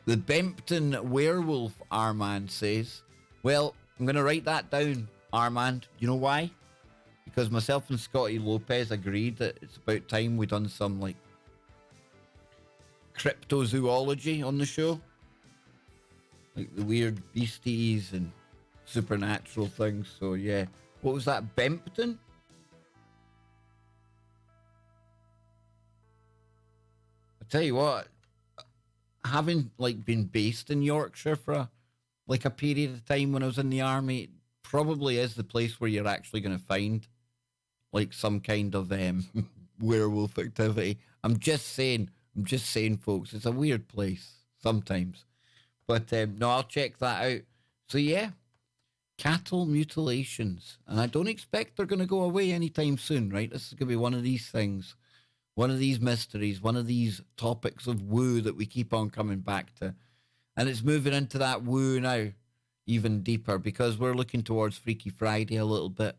Bempton Werewolf, Armand says. Well, I'm going to write that down, Armand. You know why? Because myself and Scotty Lopez agreed that it's about time we done some, like, cryptozoology on the show. Like the weird beasties and supernatural things. So, yeah. What was that, Bempton? I tell you what, having, like, been based in Yorkshire for a period of time when I was in the army, it probably is the place where you're actually going to find, like, some kind of werewolf activity. I'm just saying, folks, it's a weird place sometimes. But no, I'll check that out. So yeah, cattle mutilations. And I don't expect they're going to go away anytime soon, right? This is going to be one of these things, one of these mysteries, one of these topics of woo that we keep on coming back to. And it's moving into that woo now, even deeper, because we're looking towards Freaky Friday a little bit.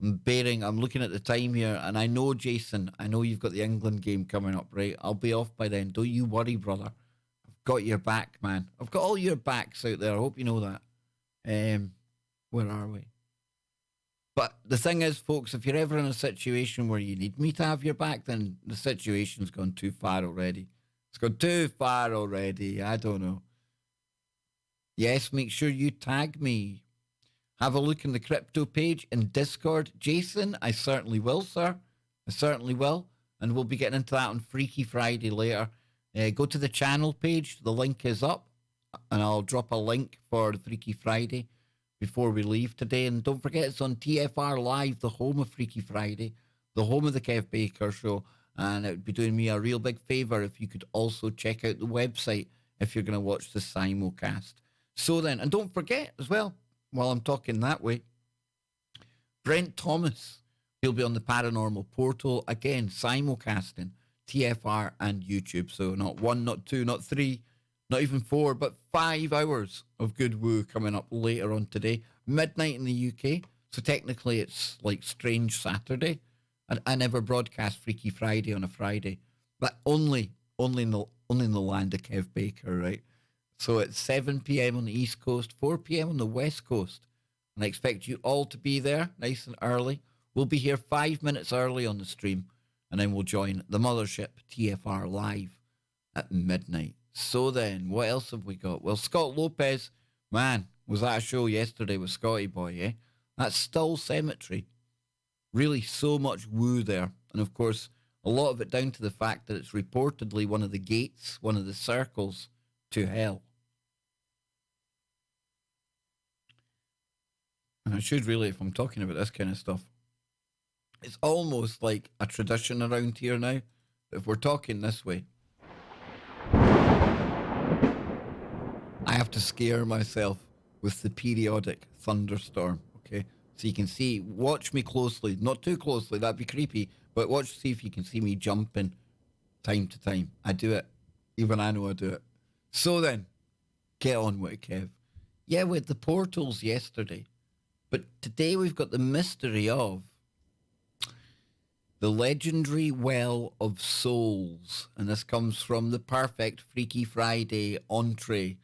I'm looking at the time here, and I know, Jason, I know you've got the England game coming up, right? I'll be off by then. Don't you worry, brother. I've got your back, man. I've got all your backs out there. I hope you know that. Where are we? But the thing is, folks, if you're ever in a situation where you need me to have your back, then the situation's gone too far already. It's gone too far already. I don't know. Yes, make sure you tag me. Have a look in the crypto page in Discord. Jason, I certainly will, sir. I certainly will. And we'll be getting into that on Freaky Friday later. Go to the channel page. The link is up. And I'll drop a link for the Freaky Friday before we leave today. And don't forget, it's on TFR Live, the home of Freaky Friday, the home of the Kev Baker Show. And it would be doing me a real big favour if you could also check out the website if you're going to watch the simulcast. So then, and don't forget as well, while I'm talking that way, Brent Thomas, he'll be on the Paranormal Portal, again, simulcasting, TFR and YouTube. So not 1, not 2, not 3, not even 4, but 5 hours of good woo coming up later on today. Midnight in the UK, so technically it's like Strange Saturday. And I never broadcast Freaky Friday on a Friday, but only in the land of Kev Baker, right? So it's 7 p.m. on the East Coast, 4 p.m. on the West Coast. And I expect you all to be there nice and early. We'll be here 5 minutes early on the stream. And then we'll join the mothership, TFR Live, at midnight. So then, what else have we got? Well, Scott Lopez, man, was that a show yesterday with Scotty Boy, eh? That's Still Cemetery. Really so much woo there. And of course, a lot of it down to the fact that it's reportedly one of the gates, one of the circles to hell. And I should really, if I'm talking about this kind of stuff, it's almost like a tradition around here now. If we're talking this way, I have to scare myself with the periodic thunderstorm, okay? So you can see, watch me closely, not too closely, that'd be creepy, but watch, see if you can see me jumping time to time. I do it. Even I know I do it. So then, get on with it, Kev. Yeah, we had the portals yesterday. But today we've got the mystery of the legendary Well of Souls. And this comes from the Perfect Freaky Friday entree,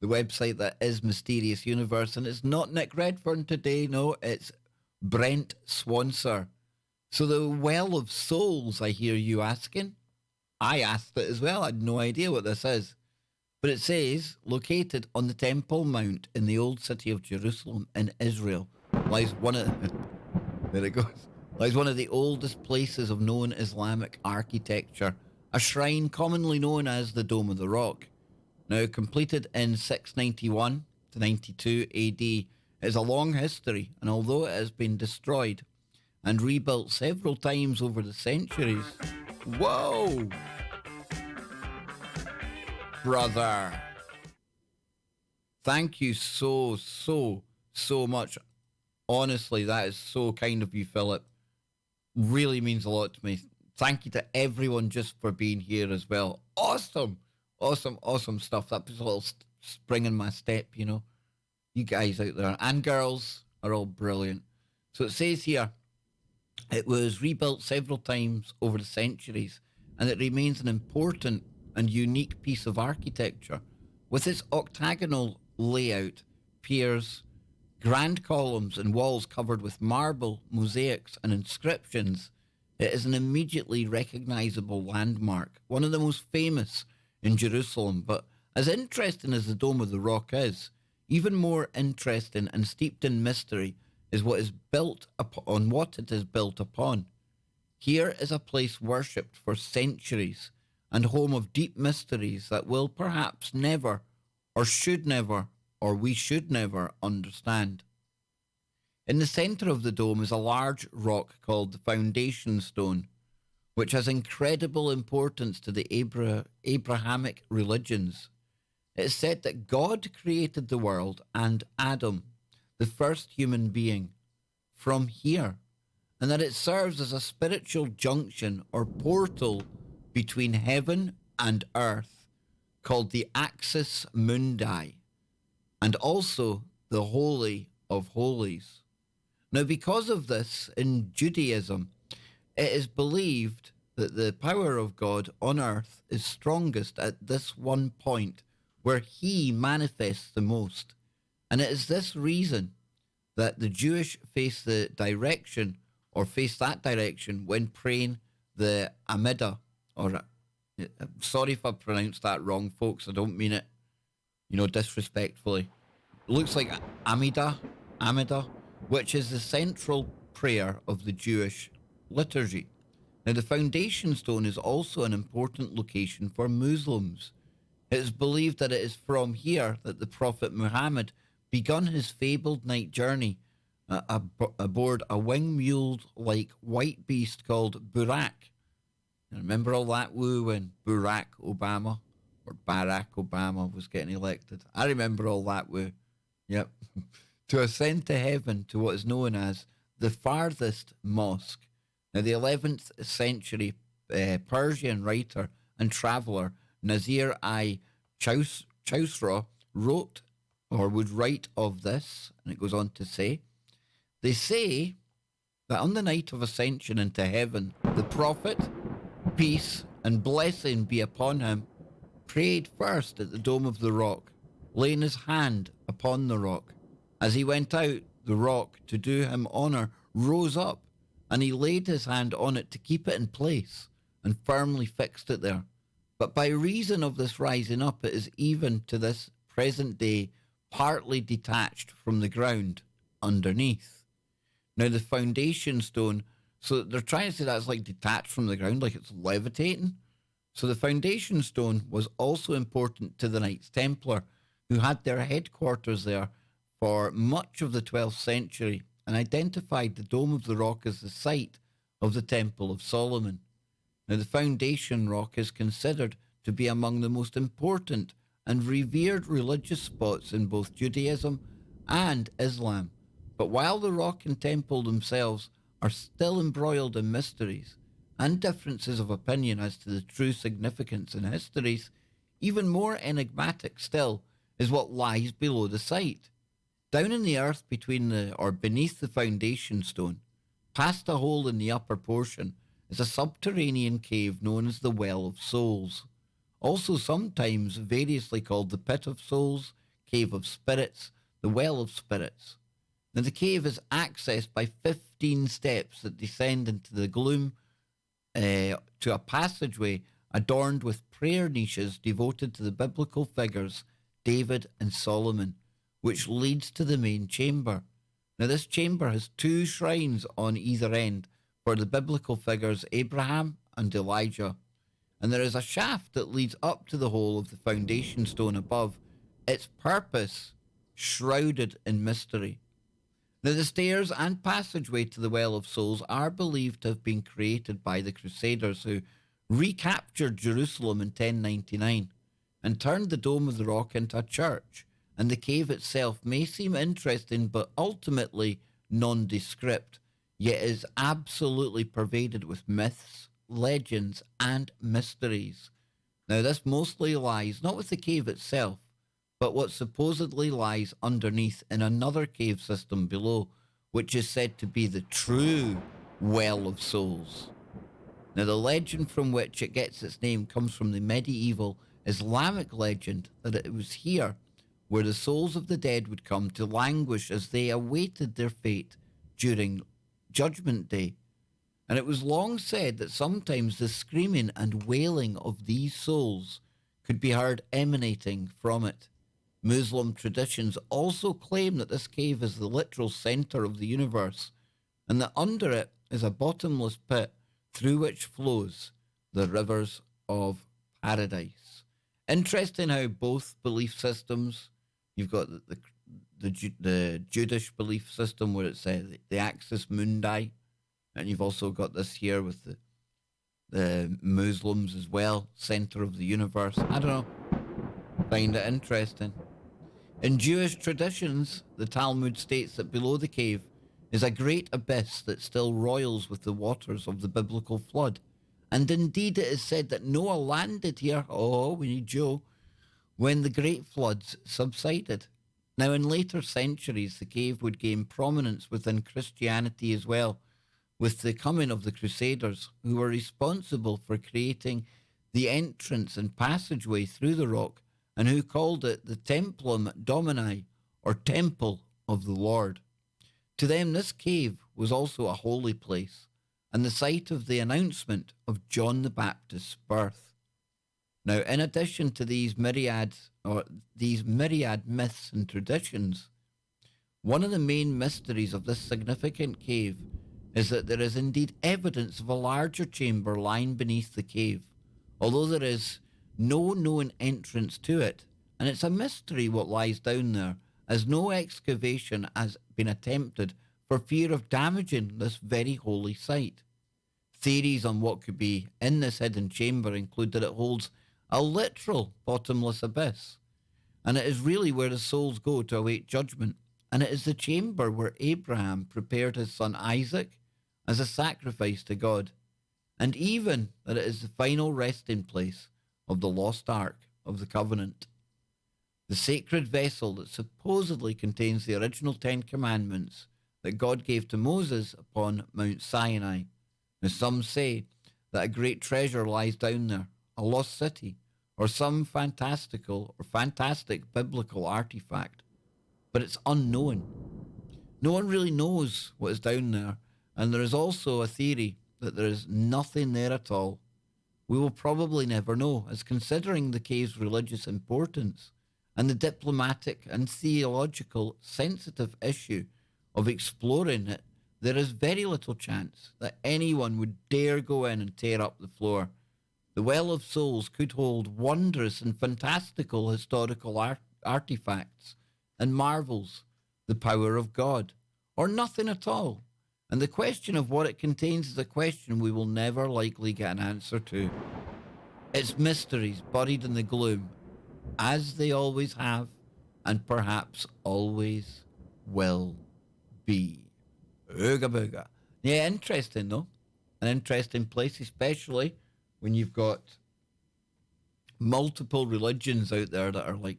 the website that is Mysterious Universe. And it's not Nick Redfern today, no, it's Brent Swanser. So the Well of Souls, I hear you asking. I asked it as well. I had no idea what this is. But it says, located on the Temple Mount in the old city of Jerusalem in Israel, lies one of the oldest places of known Islamic architecture, a shrine commonly known as the Dome of the Rock. Now completed in 691 to 92 AD, It has a long history, and although it has been destroyed and rebuilt several times over the centuries, whoa, brother, thank you so much. Honestly, that is so kind of you, Philip. Really means a lot to me. Thank you to everyone just for being here as well. Awesome stuff. That puts a little spring in my step, you know. You guys out there and girls are all brilliant. So it says here, it was rebuilt several times over the centuries, and it remains an important and unique piece of architecture. With its octagonal layout, piers, grand columns, and walls covered with marble, mosaics, and inscriptions, it is an immediately recognizable landmark, one of the most famous in Jerusalem. But as interesting as the Dome of the Rock is, even more interesting and steeped in mystery is what is built upon what it is built upon. Here is a place worshipped for centuries and home of deep mysteries that will perhaps never, or should never, or we should never understand. In the centre of the dome is a large rock called the foundation stone, which has incredible importance to the Abrahamic religions. It is said that God created the world and Adam, the first human being, from here, and that it serves as a spiritual junction or portal between heaven and earth, called the Axis Mundi, and also the Holy of Holies. Now, because of this, in Judaism, it is believed that the power of God on earth is strongest at this one point where he manifests the most. And it is this reason that the Jewish face that direction when praying the Amidah, or sorry if I pronounced that wrong, folks. I don't mean it, disrespectfully. It looks like Amidah, which is the central prayer of the Jewish liturgy. Now, the foundation stone is also an important location for Muslims. It is believed that it is from here that the Prophet Muhammad begun his fabled night journey aboard a winged mule-like white beast called Burak. And remember all that woo when Barack Obama was getting elected? I remember all that woo. Yep. To ascend to heaven to what is known as the farthest mosque. Now, the 11th century Persian writer and traveller Nasir-i Chosrow wrote or would write of this, and it goes on to say, they say that on the night of ascension into heaven, the prophet, peace and blessing be upon him, prayed first at the dome of the rock, laying his hand upon the rock. As he went out, the rock, to do him honour, rose up, and he laid his hand on it to keep it in place, and firmly fixed it there. But by reason of this rising up, it is even to this present day partly detached from the ground underneath. Now, the foundation stone, so they're trying to say that's like detached from the ground, like it's levitating. So the foundation stone was also important to the Knights Templar, who had their headquarters there for much of the 12th century and identified the Dome of the Rock as the site of the Temple of Solomon. Now, the foundation rock is considered to be among the most important and revered religious spots in both Judaism and Islam. But while the rock and temple themselves are still embroiled in mysteries and differences of opinion as to the true significance and histories, even more enigmatic still is what lies below the site. Down in the earth beneath the foundation stone, past a hole in the upper portion, is a subterranean cave known as the Well of Souls, also sometimes variously called the Pit of Souls, Cave of Spirits, the Well of Spirits. Now, the cave is accessed by 15 steps that descend into the gloom to a passageway adorned with prayer niches devoted to the biblical figures David and Solomon, which leads to the main chamber. Now, this chamber has 2 shrines on either end for the biblical figures Abraham and Elijah, and there is a shaft that leads up to the hole of the foundation stone above, its purpose shrouded in mystery. Now, the stairs and passageway to the Well of Souls are believed to have been created by the Crusaders who recaptured Jerusalem in 1099 and turned the Dome of the Rock into a church. And the cave itself may seem interesting, but ultimately nondescript, yet is absolutely pervaded with myths, legends, and mysteries. Now, this mostly lies not with the cave itself, but what supposedly lies underneath in another cave system below, which is said to be the true Well of Souls. Now, the legend from which it gets its name comes from the medieval Islamic legend that it was here where the souls of the dead would come to languish as they awaited their fate during Judgment Day. And it was long said that sometimes the screaming and wailing of these souls could be heard emanating from it. Muslim traditions also claim that this cave is the literal center of the universe and that under it is a bottomless pit through which flows the rivers of paradise. Interesting how both belief systems, you've got the Jewish belief system where it's the Axis Mundi, and you've also got this here with the Muslims as well, center of the universe. I don't know, find it interesting. In Jewish traditions, the Talmud states that below the cave is a great abyss that still roils with the waters of the biblical flood. And indeed it is said that Noah landed here, oh, we need Joe, when the great floods subsided. Now, in later centuries, the cave would gain prominence within Christianity as well, with the coming of the Crusaders, who were responsible for creating the entrance and passageway through the rock, and who called it the Templum Domini, or Temple of the Lord. To them, this cave was also a holy place, and the site of the announcement of John the Baptist's birth. Now, in addition to these myriad myths and traditions, one of the main mysteries of this significant cave is that there is indeed evidence of a larger chamber lying beneath the cave, although there is no known entrance to it, and it's a mystery what lies down there, as no excavation has been attempted for fear of damaging this very holy site. Theories on what could be in this hidden chamber include that it holds a literal bottomless abyss, and it is really where the souls go to await judgment, and it is the chamber where Abraham prepared his son Isaac as a sacrifice to God, and even that it is the final resting place of the lost Ark of the Covenant, the sacred vessel that supposedly contains the original 10 Commandments that God gave to Moses upon Mount Sinai. Now, some say that a great treasure lies down there, a lost city, or some fantastic biblical artifact, but it's unknown. No one really knows what is down there, and there is also a theory that there is nothing there at all. We will probably never know, as considering the cave's religious importance and the diplomatic and theological sensitive issue of exploring it, there is very little chance that anyone would dare go in and tear up the floor. The Well of Souls could hold wondrous and fantastical historical artifacts and marvels, the power of God, or nothing at all. And the question of what it contains is a question we will never likely get an answer to. Its mysteries buried in the gloom, as they always have, and perhaps always will be. Ooga booga. Yeah, interesting though. An interesting place, especially when you've got multiple religions out there that are like,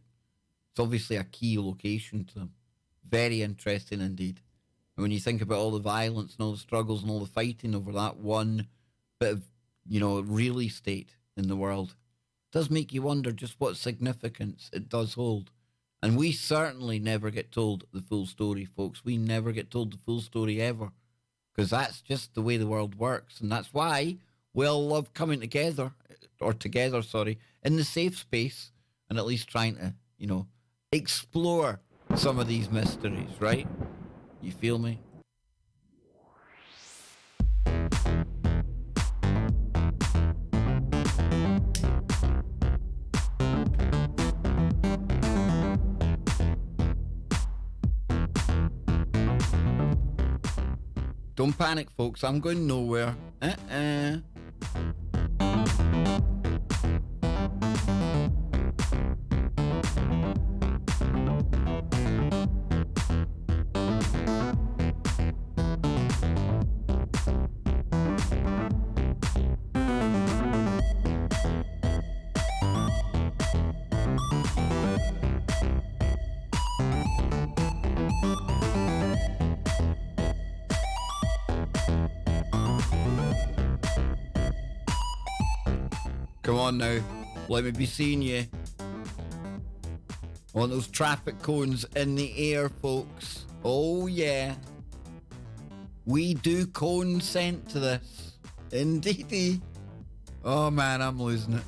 it's obviously a key location to them. Very interesting indeed. And when you think about all the violence and all the struggles and all the fighting over that one bit of, real estate in the world, it does make you wonder just what significance it does hold. And we certainly never get told the full story, folks. We never get told the full story ever, because that's just the way the world works. And that's why we all love coming together, in the safe space and at least trying to, explore some of these mysteries, right? You feel me? Don't panic, folks. I'm going nowhere. Come on now. Let me be seeing you. I want those traffic cones in the air, folks. Oh, yeah. We do consent to this. Indeedy. Oh, man, I'm losing it.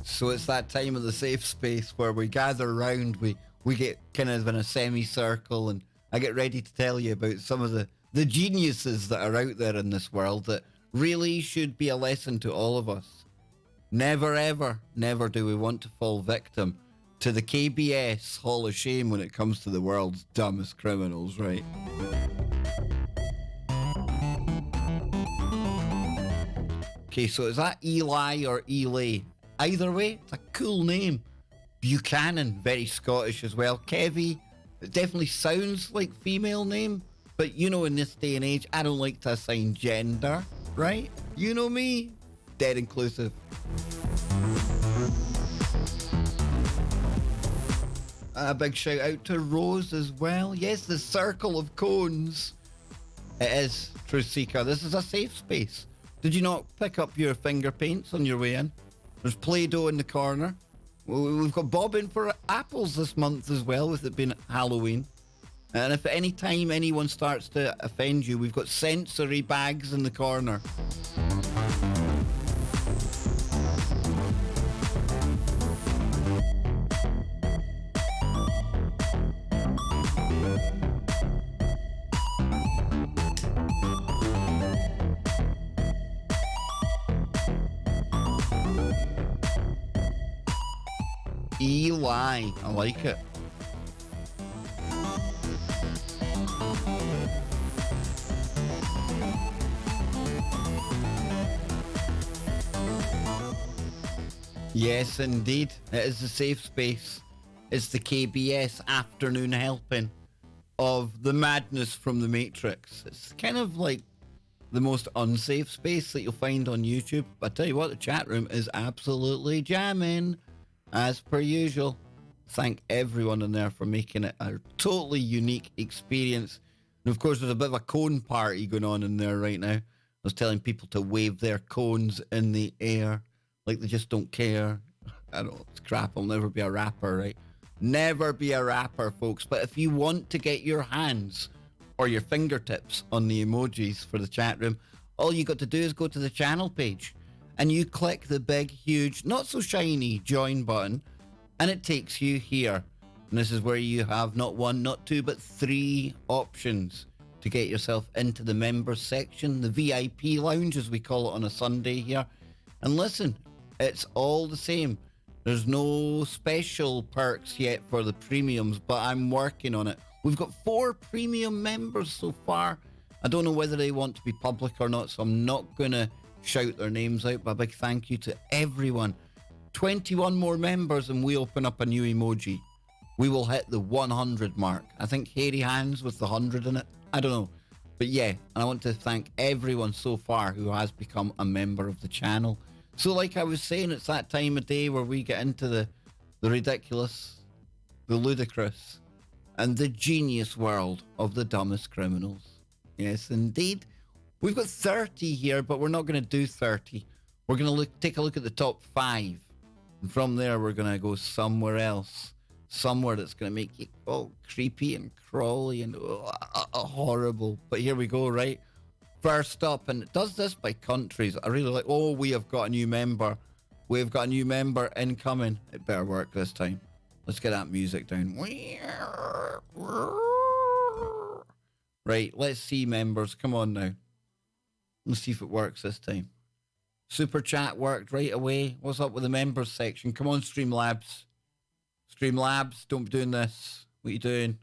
So it's that time of the safe space where we gather around, we get kind of in a semicircle, and I get ready to tell you about some of the geniuses that are out there in this world that really should be a lesson to all of us. Never, ever, never do we want to fall victim to the KBS Hall of Shame when it comes to the world's dumbest criminals, right? Okay, so is that Eli or Eli? Either way, it's a cool name. Buchanan, very Scottish as well. Kevy, it definitely sounds like female name, but you know, in this day and age, I don't like to assign gender, right? You know me, dead inclusive. A big shout out to Rose as well. Yes, the circle of cones. It is, Truth Seeker. This is a safe space. Did you not pick up your finger paints on your way in? There's Play-Doh in the corner. We've got Bob in for apples this month as well, with it being Halloween. And if at any time anyone starts to offend you, we've got sensory bags in the corner. Eli, I like it. Yes, indeed. It is a safe space. It's the KBS afternoon helping of the madness from the Matrix. It's kind of like the most unsafe space that you'll find on YouTube. But I tell you what, the chat room is absolutely jamming. As per usual, thank everyone in there for making it a totally unique experience. And of course, there's a bit of a cone party going on in there right now. I was telling people to wave their cones in the air like they just don't care. I don't know, it's crap. I'll never be a rapper, right? Never be a rapper, folks. But if you want to get your hands or your fingertips on the emojis for the chat room, all you got to do is go to the channel page. And you click the big, huge, not so shiny join button, and it takes you here. And this is where you have not one, not two, but 3 options to get yourself into the members section, the VIP lounge, as we call it on a Sunday here. And listen, it's all the same. There's no special perks yet for the premiums, but I'm working on it. We've got 4 premium members so far. I don't know whether they want to be public or not, so I'm not going to shout their names out, but a big thank you to everyone. 21 more members and we open up a new emoji. We will hit the 100 mark. I think hairy hands with the 100 in it. I don't know. But yeah, and I want to thank everyone so far who has become a member of the channel. So like I was saying, it's that time of day where we get into the ridiculous, the ludicrous, and the genius world of the dumbest criminals. Yes, indeed. We've got 30 here, but we're not going to do 30. We're going to take a look at the top 5. And from there, we're going to go somewhere else. Somewhere that's going to make you all creepy and crawly and horrible. But here we go, right? First up, and it does this by countries. I really like, oh, we have got a new member. We've got a new member incoming. It better work this time. Let's get that music down. Right, let's see, members. Come on now. Let's see if it works this time. Super chat worked right away. What's up with the members section? Come on, Streamlabs. Streamlabs, don't be doing this. What are you doing?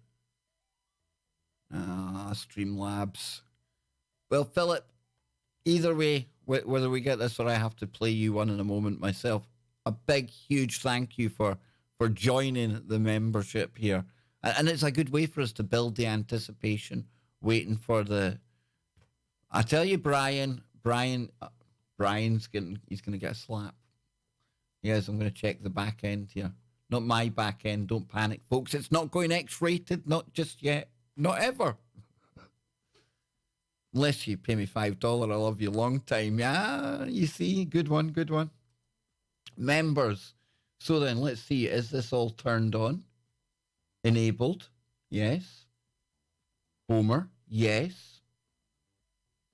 Streamlabs. Well, Philip, either way, whether we get this or I have to play you one in a moment myself, a big, huge thank you for joining the membership here. And it's a good way for us to build the anticipation, waiting for the... I tell you, Brian's he's going to get a slap. Yes, I'm going to check the back end here. Not my back end. Don't panic, folks. It's not going X-rated. Not just yet. Not ever. Unless you pay me $5, I love you long time. Yeah, you see? Good one, good one. Members. So then, let's see. Is this all turned on? Enabled? Yes. Homer? Yes.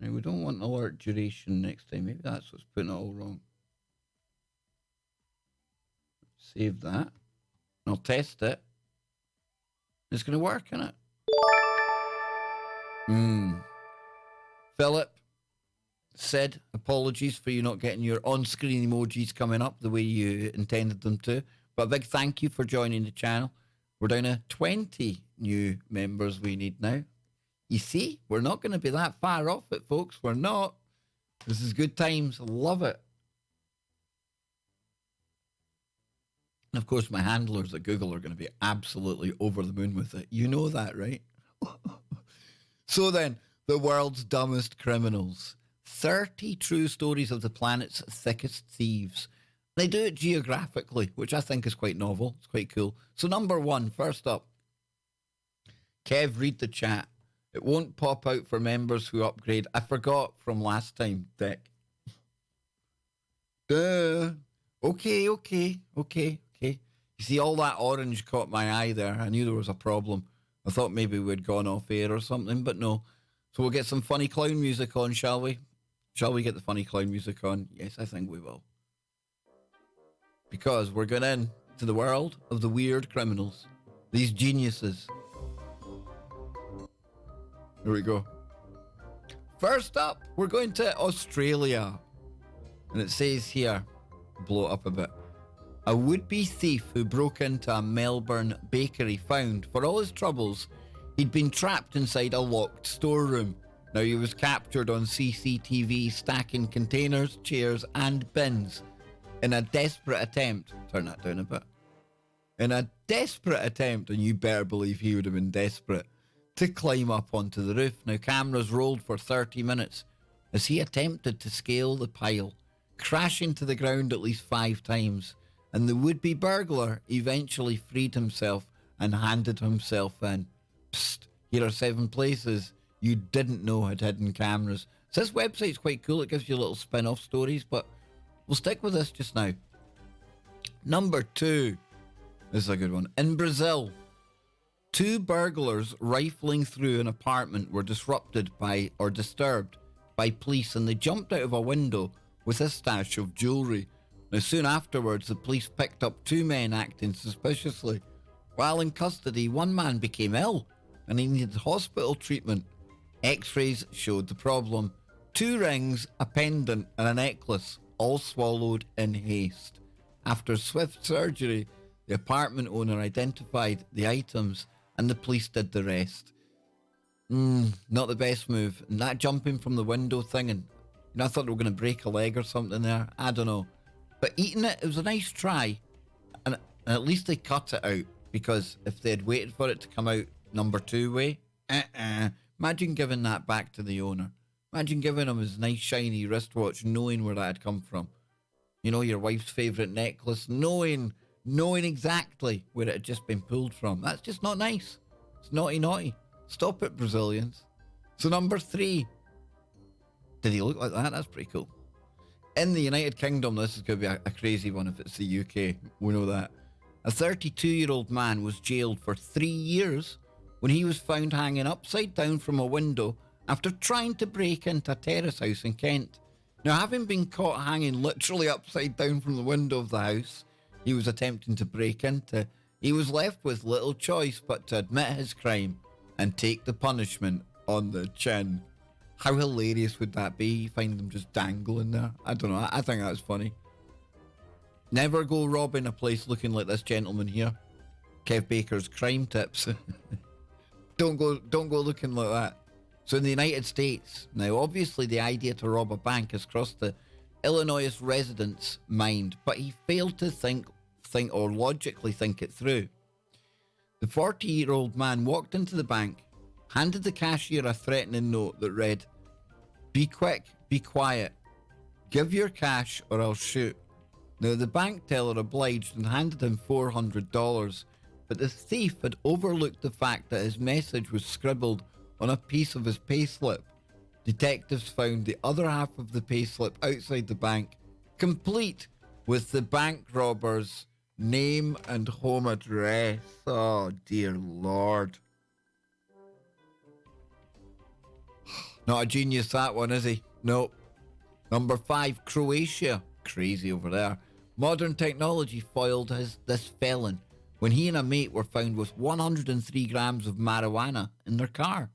Now, we don't want alert duration next time. Maybe that's what's putting it all wrong. Save that. I'll test it. It's going to work, isn't it? Philip, Sid, apologies for you not getting your on-screen emojis coming up the way you intended them to. But a big thank you for joining the channel. We're down to 20 new members we need now. You see, we're not going to be that far off it, folks. We're not. This is good times. Love it. And of course, my handlers at Google are going to be absolutely over the moon with it. You know that, right? So then, the world's dumbest criminals. 30 true stories of the planet's thickest thieves. They do it geographically, which I think is quite novel. It's quite cool. So number one, first up. Kev, read the chat. It won't pop out for members who upgrade. I forgot from last time, Dick. Okay. You see, all that orange caught my eye there. I knew there was a problem. I thought maybe we'd gone off air or something, but no. So we'll get some funny clown music on, shall we? Shall we get the funny clown music on? Yes, I think we will. Because we're going into the world of the weird criminals. These geniuses. Here we go. First up, we're going to Australia. And it says here, blow it up a bit. A would-be thief who broke into a Melbourne bakery found, for all his troubles, he'd been trapped inside a locked storeroom. Now he was captured on CCTV stacking containers, chairs and bins in a desperate attempt, turn that down a bit, in a desperate attempt, and you better believe he would have been desperate, to climb up onto the roof. Now cameras rolled for 30 minutes as he attempted to scale the pile, crashing to the ground at least 5 times, and the would-be burglar eventually freed himself and handed himself in. Psst, here are 7 places you didn't know had hidden cameras. So this website's quite cool. It gives you little spin-off stories, but we'll stick with this just now. Number 2. This is a good one. In Brazil, 2 burglars rifling through an apartment were disturbed by police, and they jumped out of a window with a stash of jewellery. Now, soon afterwards, the police picked up 2 men acting suspiciously. While in custody, one man became ill and he needed hospital treatment. X-rays showed the problem. 2 rings, a pendant and a necklace, all swallowed in haste. After swift surgery, the apartment owner identified the items and the police did the rest. Not the best move. And that jumping from the window thing, and I thought they were going to break a leg or something there. I don't know. But eating it was a nice try. And at least they cut it out, because if they had waited for it to come out number 2 way, imagine giving that back to the owner. Imagine giving him his nice shiny wristwatch, knowing where that had come from. You know, your wife's favourite necklace, knowing exactly where it had just been pulled from. That's just not nice. It's naughty. Stop it, Brazilians. So number 3. Did he look like that? That's pretty cool. In the United Kingdom, this is going to be a crazy one if it's the UK. We know that. A 32-year-old man was jailed for 3 years when he was found hanging upside down from a window after trying to break into a terrace house in Kent. Now, having been caught hanging literally upside down from the window of the house he was attempting to break into, he was left with little choice but to admit his crime and take the punishment on the chin. How hilarious would that be? You find them just dangling there. I don't know. I think that's funny. Never go robbing a place looking like this gentleman here. Kev Baker's crime tips. Don't go looking like that. So in the United States, now obviously the idea to rob a bank has crossed the Illinois resident's mind, but he failed to think or logically think it through. The 40-year-old man walked into the bank, handed the cashier a threatening note that read, "Be quick, be quiet. Give your cash or I'll shoot." Now, the bank teller obliged and handed him $400, but the thief had overlooked the fact that his message was scribbled on a piece of his payslip. Detectives found the other half of the payslip outside the bank, complete with the bank robber's name and home address. Oh, dear Lord. Not a genius, that one, is he? Nope. Number 5, Croatia. Crazy over there. Modern technology foiled this felon when he and a mate were found with 103 grams of marijuana in their car.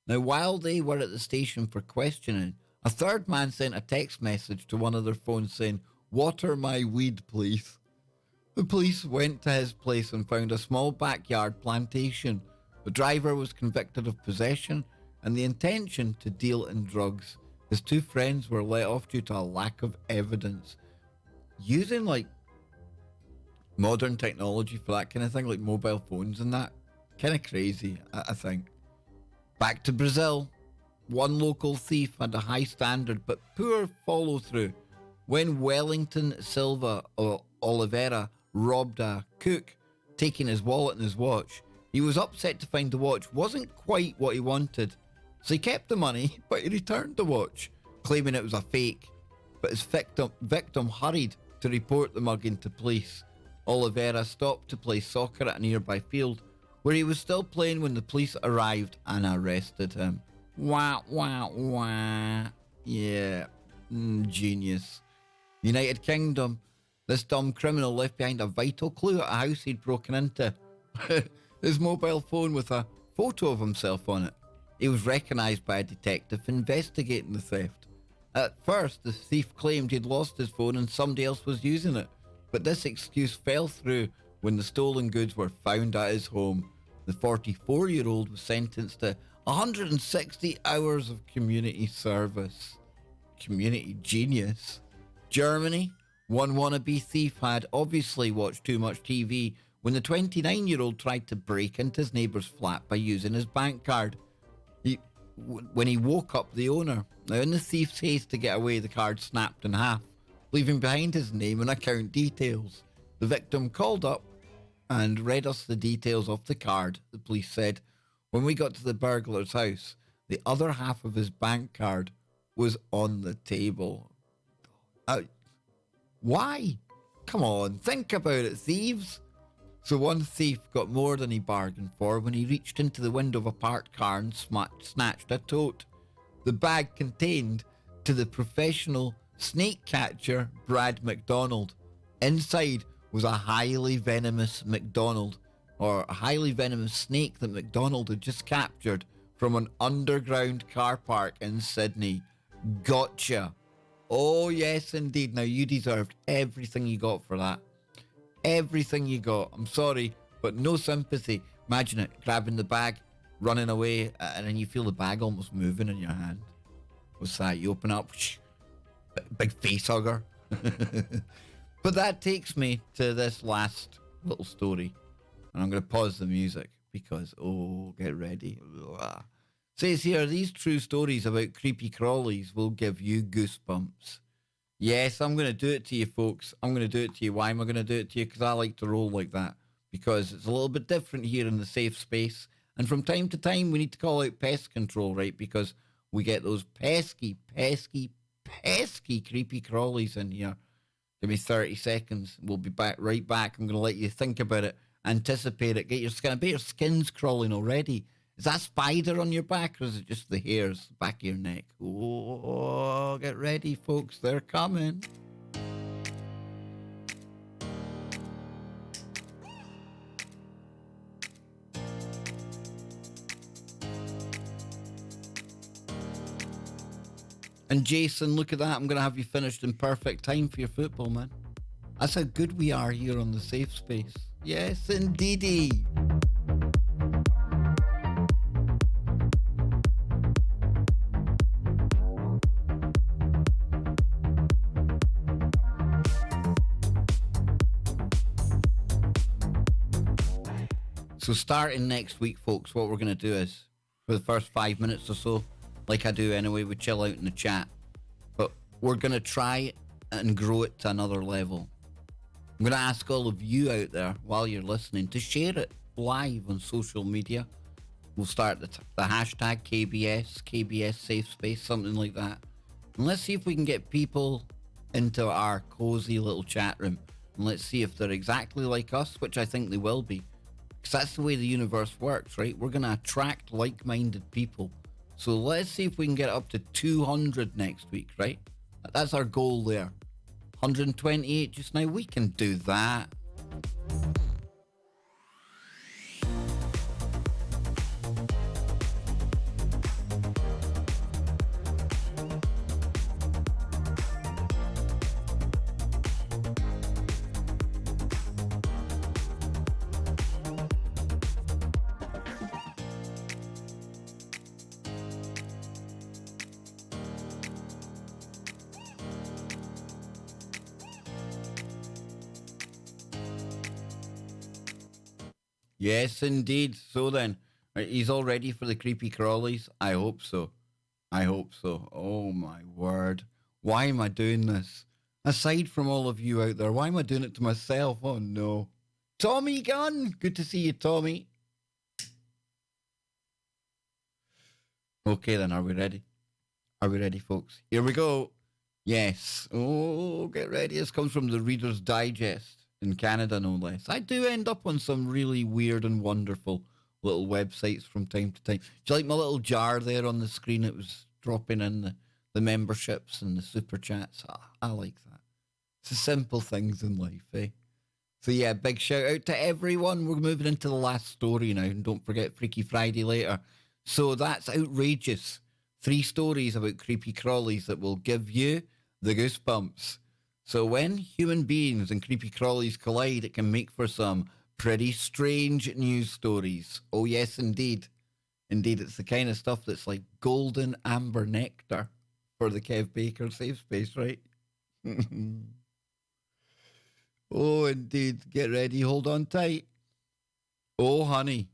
Now, while they were at the station for questioning, a third man sent a text message to one of their phones saying, "Water my weed, please." The police went to his place and found a small backyard plantation. The driver was convicted of possession and the intention to deal in drugs. His 2 friends were let off due to a lack of evidence. Using modern technology for that kind of thing, like mobile phones and that, kind of crazy, I think. Back to Brazil. One local thief had a high standard but poor follow through. When Wellington Silva Oliveira robbed a cook, taking his wallet and his watch, he was upset to find the watch wasn't quite what he wanted. So he kept the money, but he returned the watch, claiming it was a fake. But his victim hurried to report the mugging to police. Oliveira stopped to play soccer at a nearby field, where he was still playing when the police arrived and arrested him. Wah, wah, wah. Yeah, genius. United Kingdom. This dumb criminal left behind a vital clue at a house he'd broken into. His mobile phone with a photo of himself on it. He was recognised by a detective investigating the theft. At first, the thief claimed he'd lost his phone and somebody else was using it, but this excuse fell through when the stolen goods were found at his home. The 44-year-old was sentenced to 160 hours of community service. Community genius. Germany. One wannabe thief had obviously watched too much TV when the 29-year-old tried to break into his neighbour's flat by using his bank card. When he woke up the owner. Now, in the thief's haste to get away, the card snapped in half, leaving behind his name and account details. The victim called up and read us the details of the card, the police said. When we got to the burglar's house, the other half of his bank card was on the table. Why? Come on, think about it, thieves. So one thief got more than he bargained for when he reached into the window of a parked car and snatched a tote. The bag contained to the professional snake catcher Brad McDonald. Inside was a highly venomous snake that McDonald had just captured from an underground car park in Sydney. Gotcha. Oh, yes, indeed. Now, you deserved everything you got for that. Everything you got. I'm sorry, but no sympathy. Imagine it, grabbing the bag, running away, and then you feel the bag almost moving in your hand. What's that? You open up, big face hugger. But that takes me to this last little story. And I'm going to pause the music because, get ready. Says here, these true stories about creepy crawlies will give you goosebumps. Yes, I'm going to do it to you, folks. I'm going to do it to you. Why am I going to do it to you? Because I like to roll like that. Because it's a little bit different here in the safe space. And from time to time, we need to call out pest control, right? Because we get those pesky creepy crawlies in here. Give me 30 seconds. We'll be right back. I'm going to let you think about it, anticipate it, get your skin. I bet your skin's crawling already. Is that spider on your back, or is it just the hairs back of your neck? Oh, get ready, folks. They're coming. And Jason, look at that. I'm going to have you finished in perfect time for your football, man. That's how good we are here on the Safe Space. Yes, indeedy. So starting next week, folks, what we're going to do is, for the first 5 minutes or so, like I do anyway, we chill out in the chat. But we're going to try and grow it to another level. I'm going to ask all of you out there, while you're listening, to share it live on social media. We'll start the hashtag KBS Safe Space, something like that. And let's see if we can get people into our cozy little chat room. And let's see if they're exactly like us, which I think they will be. Because that's the way the universe works, right? We're going to attract like-minded people. So let's see if we can get up to 200 next week, right? That's our goal there. 128 just now. We can do that. Yes, indeed. So then, he's all ready for the creepy crawlies? I hope so. I hope so. Oh, my word. Why am I doing this? Aside from all of you out there, why am I doing it to myself? Oh, no. Tommy Gunn! Good to see you, Tommy. Okay, then, are we ready? Are we ready, folks? Here we go. Yes. Oh, get ready. This comes from the Reader's Digest. In Canada, no less. I do end up on some really weird and wonderful little websites from time to time. Do you like my little jar there on the screen? It was dropping in the memberships and the super chats. I like that. It's the simple things in life, eh? So yeah, big shout out to everyone. We're moving into the last story now. And don't forget Freaky Friday later. So that's outrageous. 3 stories about creepy crawlies that will give you the goosebumps. So when human beings and creepy crawlies collide, it can make for some pretty strange news stories. Oh, yes, indeed. Indeed, it's the kind of stuff that's like golden amber nectar for the Kev Baker Safe Space, right? Oh, indeed. Get ready. Hold on tight. Oh, honey.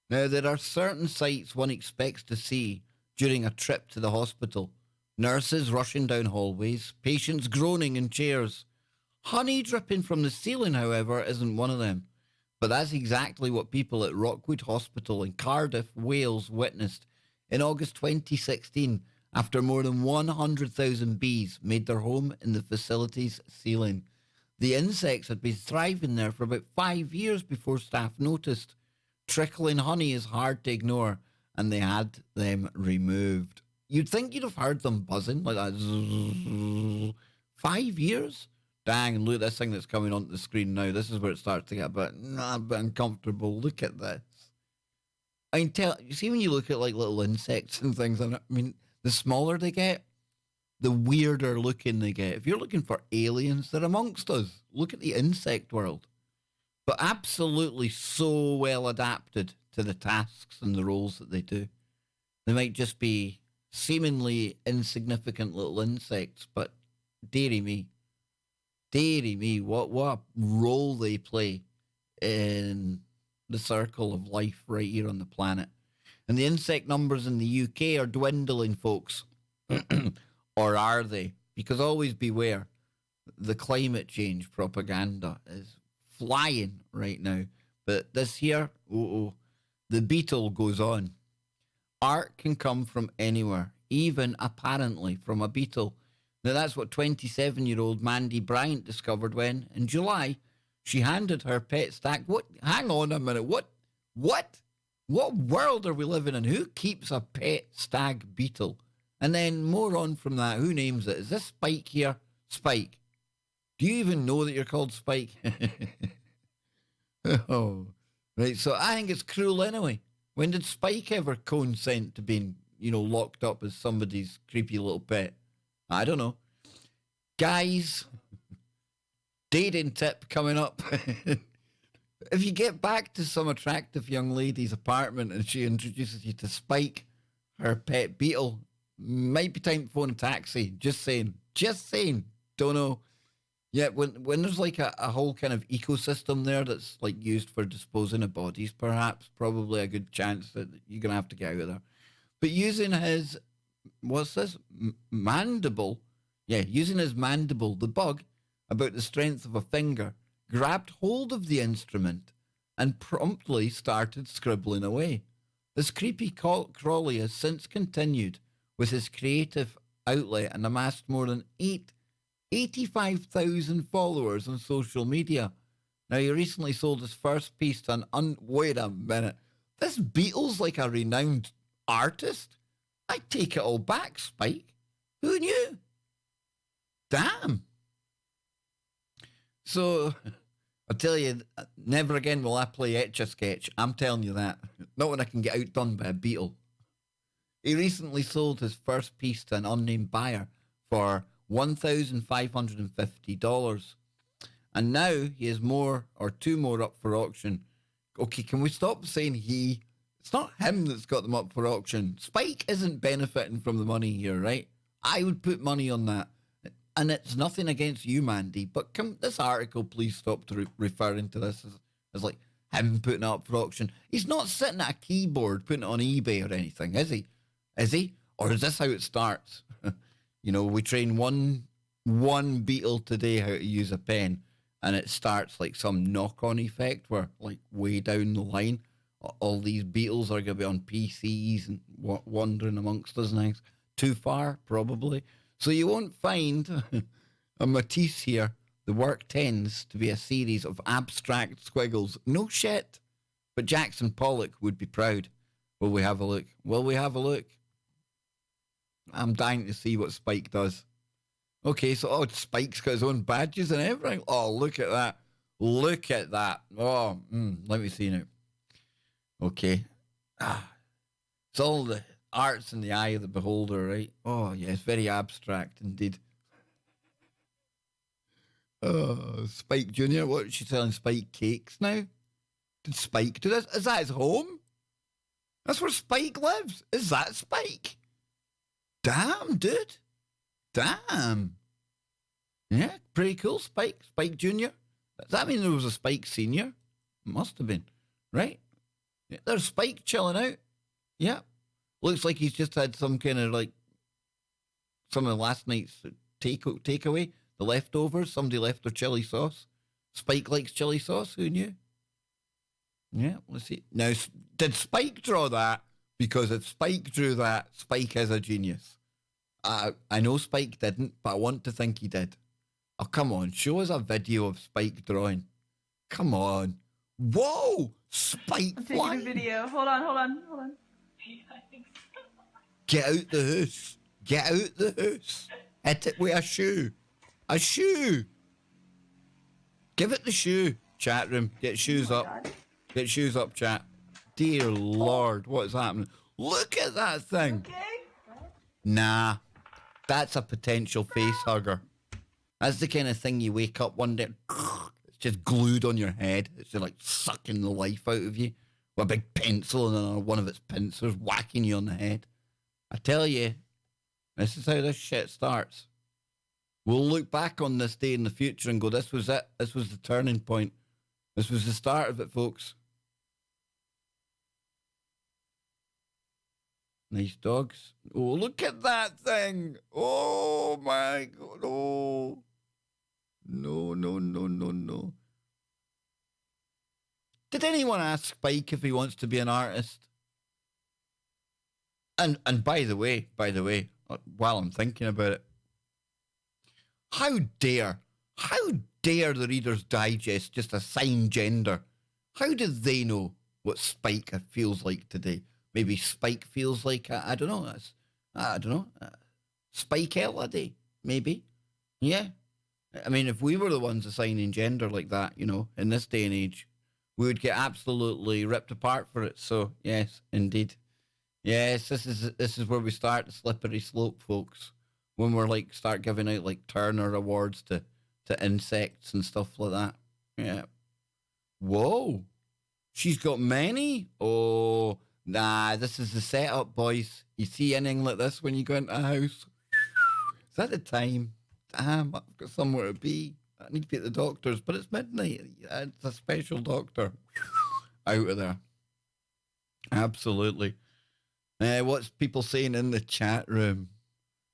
Now, there are certain sights one expects to see during a trip to the hospital. Nurses rushing down hallways, patients groaning in chairs. Honey dripping from the ceiling, however, isn't one of them. But that's exactly what people at Rockwood Hospital in Cardiff, Wales witnessed in August 2016 after more than 100,000 bees made their home in the facility's ceiling. The insects had been thriving there for about 5 years before staff noticed. Trickling honey is hard to ignore, and they had them removed. You'd think you'd have heard them buzzing like that. 5 years? Dang, and look at this thing that's coming onto the screen now. This is where it starts to get a bit uncomfortable. Look at this. I mean, you see when you look at like little insects and things, I mean, the smaller they get, the weirder looking they get. If you're looking for aliens, they're amongst us. Look at the insect world. But absolutely so well adapted to the tasks and the roles that they do. They might just be seemingly insignificant little insects, but dearie me, what a role they play in the circle of life right here on the planet. And the insect numbers in the UK are dwindling, folks. Or are they? Because always beware, the climate change propaganda is flying right now. But this year, the beetle goes on. Art can come from anywhere, even apparently from a beetle. Now that's what 27-year-old Mandy Bryant discovered when, in July, she handed her pet stag... What? Hang on a minute. What world are we living in? Who keeps a pet stag beetle? And then more on from that, who names it? Is this Spike here? Spike. Do you even know that you're called Spike? Oh, right. So I think it's cruel anyway. When did Spike ever consent to being, locked up as somebody's creepy little pet? I don't know. Guys, dating tip coming up. If you get back to some attractive young lady's apartment and she introduces you to Spike, her pet beetle, might be time to phone a taxi. Just saying. Just saying. Don't know. Yeah, when there's like a whole kind of ecosystem there that's like used for disposing of bodies, perhaps, probably a good chance that you're going to have to get out of there. But using his, what's this? Mandible. Yeah, using his mandible, the bug, about the strength of a finger, grabbed hold of the instrument and promptly started scribbling away. This creepy crawly has since continued with his creative outlet and amassed more than 85,000 followers on social media. Now, he recently sold his first piece to an wait a minute. This Beatles like a renowned artist? I take it all back, Spike. Who knew? Damn. So, I tell you, never again will I play Etch-a-Sketch. I'm telling you that. Not when I can get outdone by a beetle. He recently sold his first piece to an unnamed buyer for $1,550. And now he has two more up for auction. Okay, can we stop saying he? It's not him that's got them up for auction. Spike isn't benefiting from the money here, right? I would put money on that. And it's nothing against you, Mandy, but can this article please stop referring to this as like him putting it up for auction? He's not sitting at a keyboard putting it on eBay or anything, is he? Is he? Or is this how it starts? You know, we train one beetle today how to use a pen, and it starts like some knock-on effect where, like, way down the line, all these beetles are going to be on PCs and wandering amongst us and things. Too far, probably. So you won't find a Matisse here. The work tends to be a series of abstract squiggles. No shit. But Jackson Pollock would be proud. Will we have a look? Will we have a look? I'm dying to see what Spike does. Okay, so Spike's got his own badges and everything. Oh, look at that. Look at that. Oh, let me see now. Okay. It's all the art's in the eye of the beholder, right? Oh, yeah, it's very abstract indeed. Oh, Spike Jr., what is she selling Spike cakes now? Did Spike do this? Is that his home? That's where Spike lives. Is that Spike? Damn, dude. Damn. Yeah, pretty cool, Spike. Spike Jr. Does that mean there was a Spike Senior? Must have been, right? Yeah, there's Spike chilling out. Yeah. Looks like he's just had some kind of like some of last night's takeaway, the leftovers. Somebody left their chili sauce. Spike likes chili sauce. Who knew? Yeah, let's see. Now, did Spike draw that? Because if Spike drew that, Spike is a genius. I know Spike didn't, but I want to think he did. Oh, come on. Show us a video of Spike drawing. Come on. Whoa! Spike I'm taking flying. a video. Hold on. Get out the house. Get out the house. Hit it with a shoe. A shoe. Give it the shoe. Chat room. Get shoes up. God. Get shoes up, chat. Dear Lord, what is happening? Look at that thing. Okay. Nah, that's a potential face hugger. That's the kind of thing you wake up one day, it's just glued on your head. It's just like sucking the life out of you with a big pencil and then one of its pincers whacking you on the head. I tell you, this is how this shit starts. We'll look back on this day in the future and go, this was it. This was the turning point. This was the start of it, folks. Nice dogs. Oh, look at that thing. Oh, my God. Oh. No. Did anyone ask Spike if he wants to be an artist? And by the way, while I'm thinking about it, how dare the Reader's Digest just assign gender? How do they know what Spike feels like today? Maybe Spike feels like, I don't know, Spike Elodie, maybe. Yeah. I mean, if we were the ones assigning gender like that, you know, in this day and age, we would get absolutely ripped apart for it. So, yes, indeed. Yes, this is where we start the slippery slope, folks. when we're like start giving out like Turner awards to insects and stuff like that. Yeah. Whoa. She's got many? Oh, nah, this is the setup, boys. You see anything like this when you go into a house? Is that the time? Damn, I've got somewhere to be. I need to be at the doctor's, but it's midnight. It's a special doctor. Out of there. Absolutely. What's people saying in the chat room?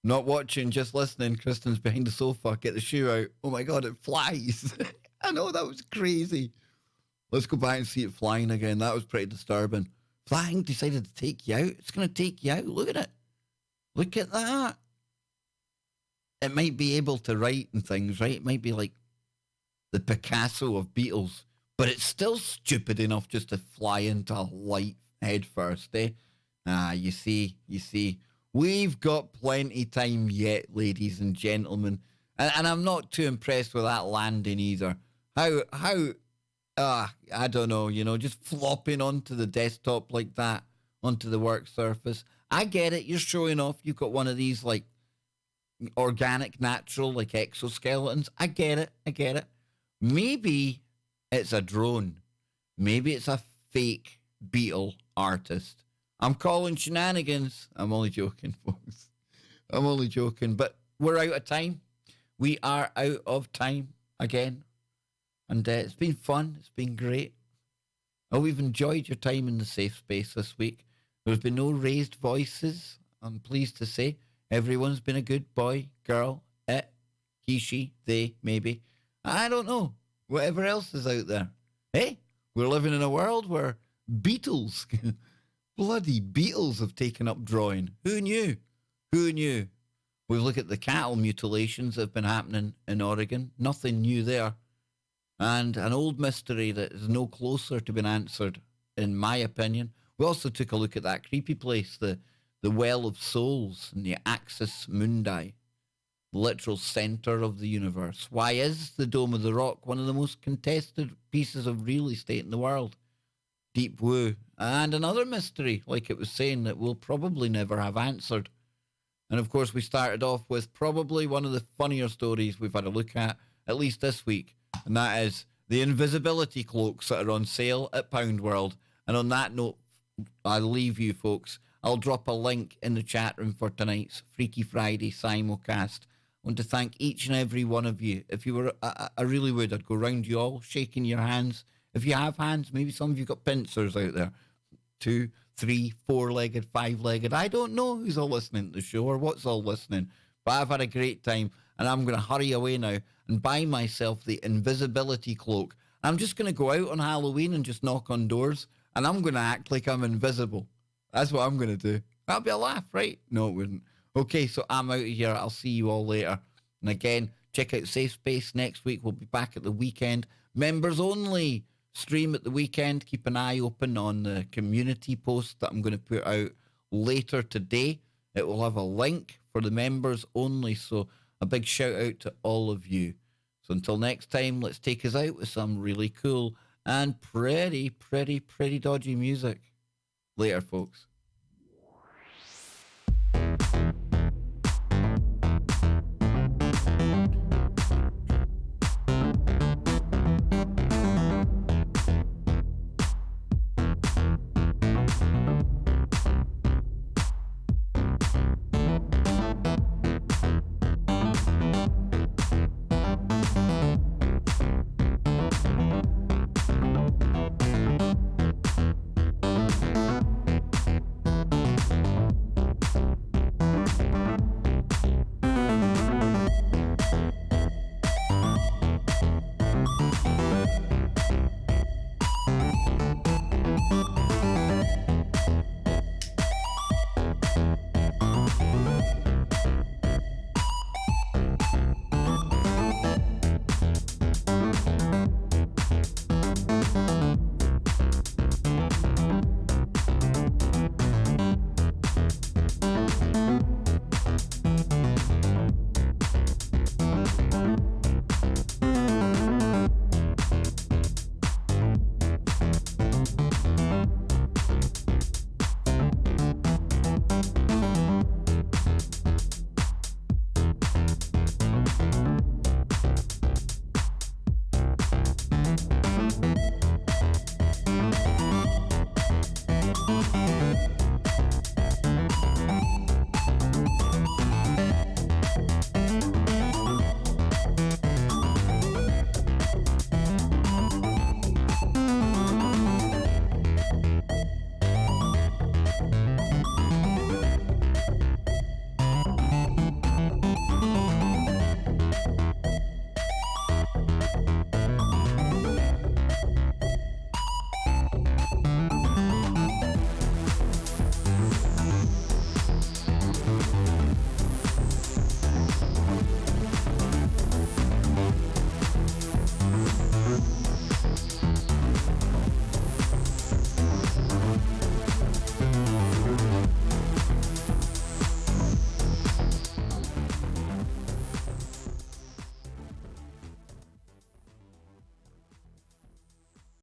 Not watching, just listening. Kristen's behind the sofa. Get the shoe out. Oh my God, it flies. I know, that was crazy. Let's go back and see it flying again. That was pretty disturbing. Flying decided to take you out. It's going to take you out. Look at it. Look at that. It might be able to write and things, right? It might be like the Picasso of Beatles, but it's still stupid enough just to fly into a light head first, eh? You see. We've got plenty time yet, ladies and gentlemen. And I'm not too impressed with that landing either. I don't know, just flopping onto the desktop like that, onto the work surface. I get it. You're showing off. You've got one of these, like, organic, natural, like exoskeletons. I get it. Maybe it's a drone. Maybe it's a fake beetle artist. I'm calling shenanigans. I'm only joking, folks. I'm only joking. But we're out of time. We are out of time again. And it's been fun. It's been great. Oh, we've enjoyed your time in the safe space this week. There's been no raised voices, I'm pleased to say. Everyone's been a good boy, girl, it, he, she, they, maybe. I don't know. Whatever else is out there. Hey, we're living in a world where beetles, bloody beetles have taken up drawing. Who knew? We look at the cattle mutilations that have been happening in Oregon. Nothing new there. And an old mystery that is no closer to being answered, in my opinion. We also took a look at that creepy place, the Well of Souls and the Axis Mundi, the literal center of the universe. Why is the Dome of the Rock one of the most contested pieces of real estate in the world? Deep Woo. And another mystery, like it was saying, that we'll probably never have answered. And of course, we started off with probably one of the funnier stories we've had a look at least this week. And that is the invisibility cloaks that are on sale at Pound World. And on that note, I'll leave you folks. I'll drop a link in the chat room for tonight's Freaky Friday simulcast. I want to thank each and every one of you. If you were, I really would. I'd go round you all, shaking your hands. If you have hands, maybe some of you got pincers out there. 2, 3, 4-legged, 5-legged. I don't know who's all listening to the show or what's all listening. But I've had a great time. And I'm going to hurry away now and buy myself the invisibility cloak. I'm just going to go out on Halloween and just knock on doors. And I'm going to act like I'm invisible. That's what I'm going to do. That'll be a laugh, right? No, it wouldn't. Okay, so I'm out of here. I'll see you all later. And again, check out Safe Space next week. We'll be back at the weekend. Members only. Stream at the weekend. Keep an eye open on the community post that I'm going to put out later today. It will have a link for the members only. So a big shout out to all of you. So until next time, let's take us out with some really cool and pretty dodgy music. Later, folks.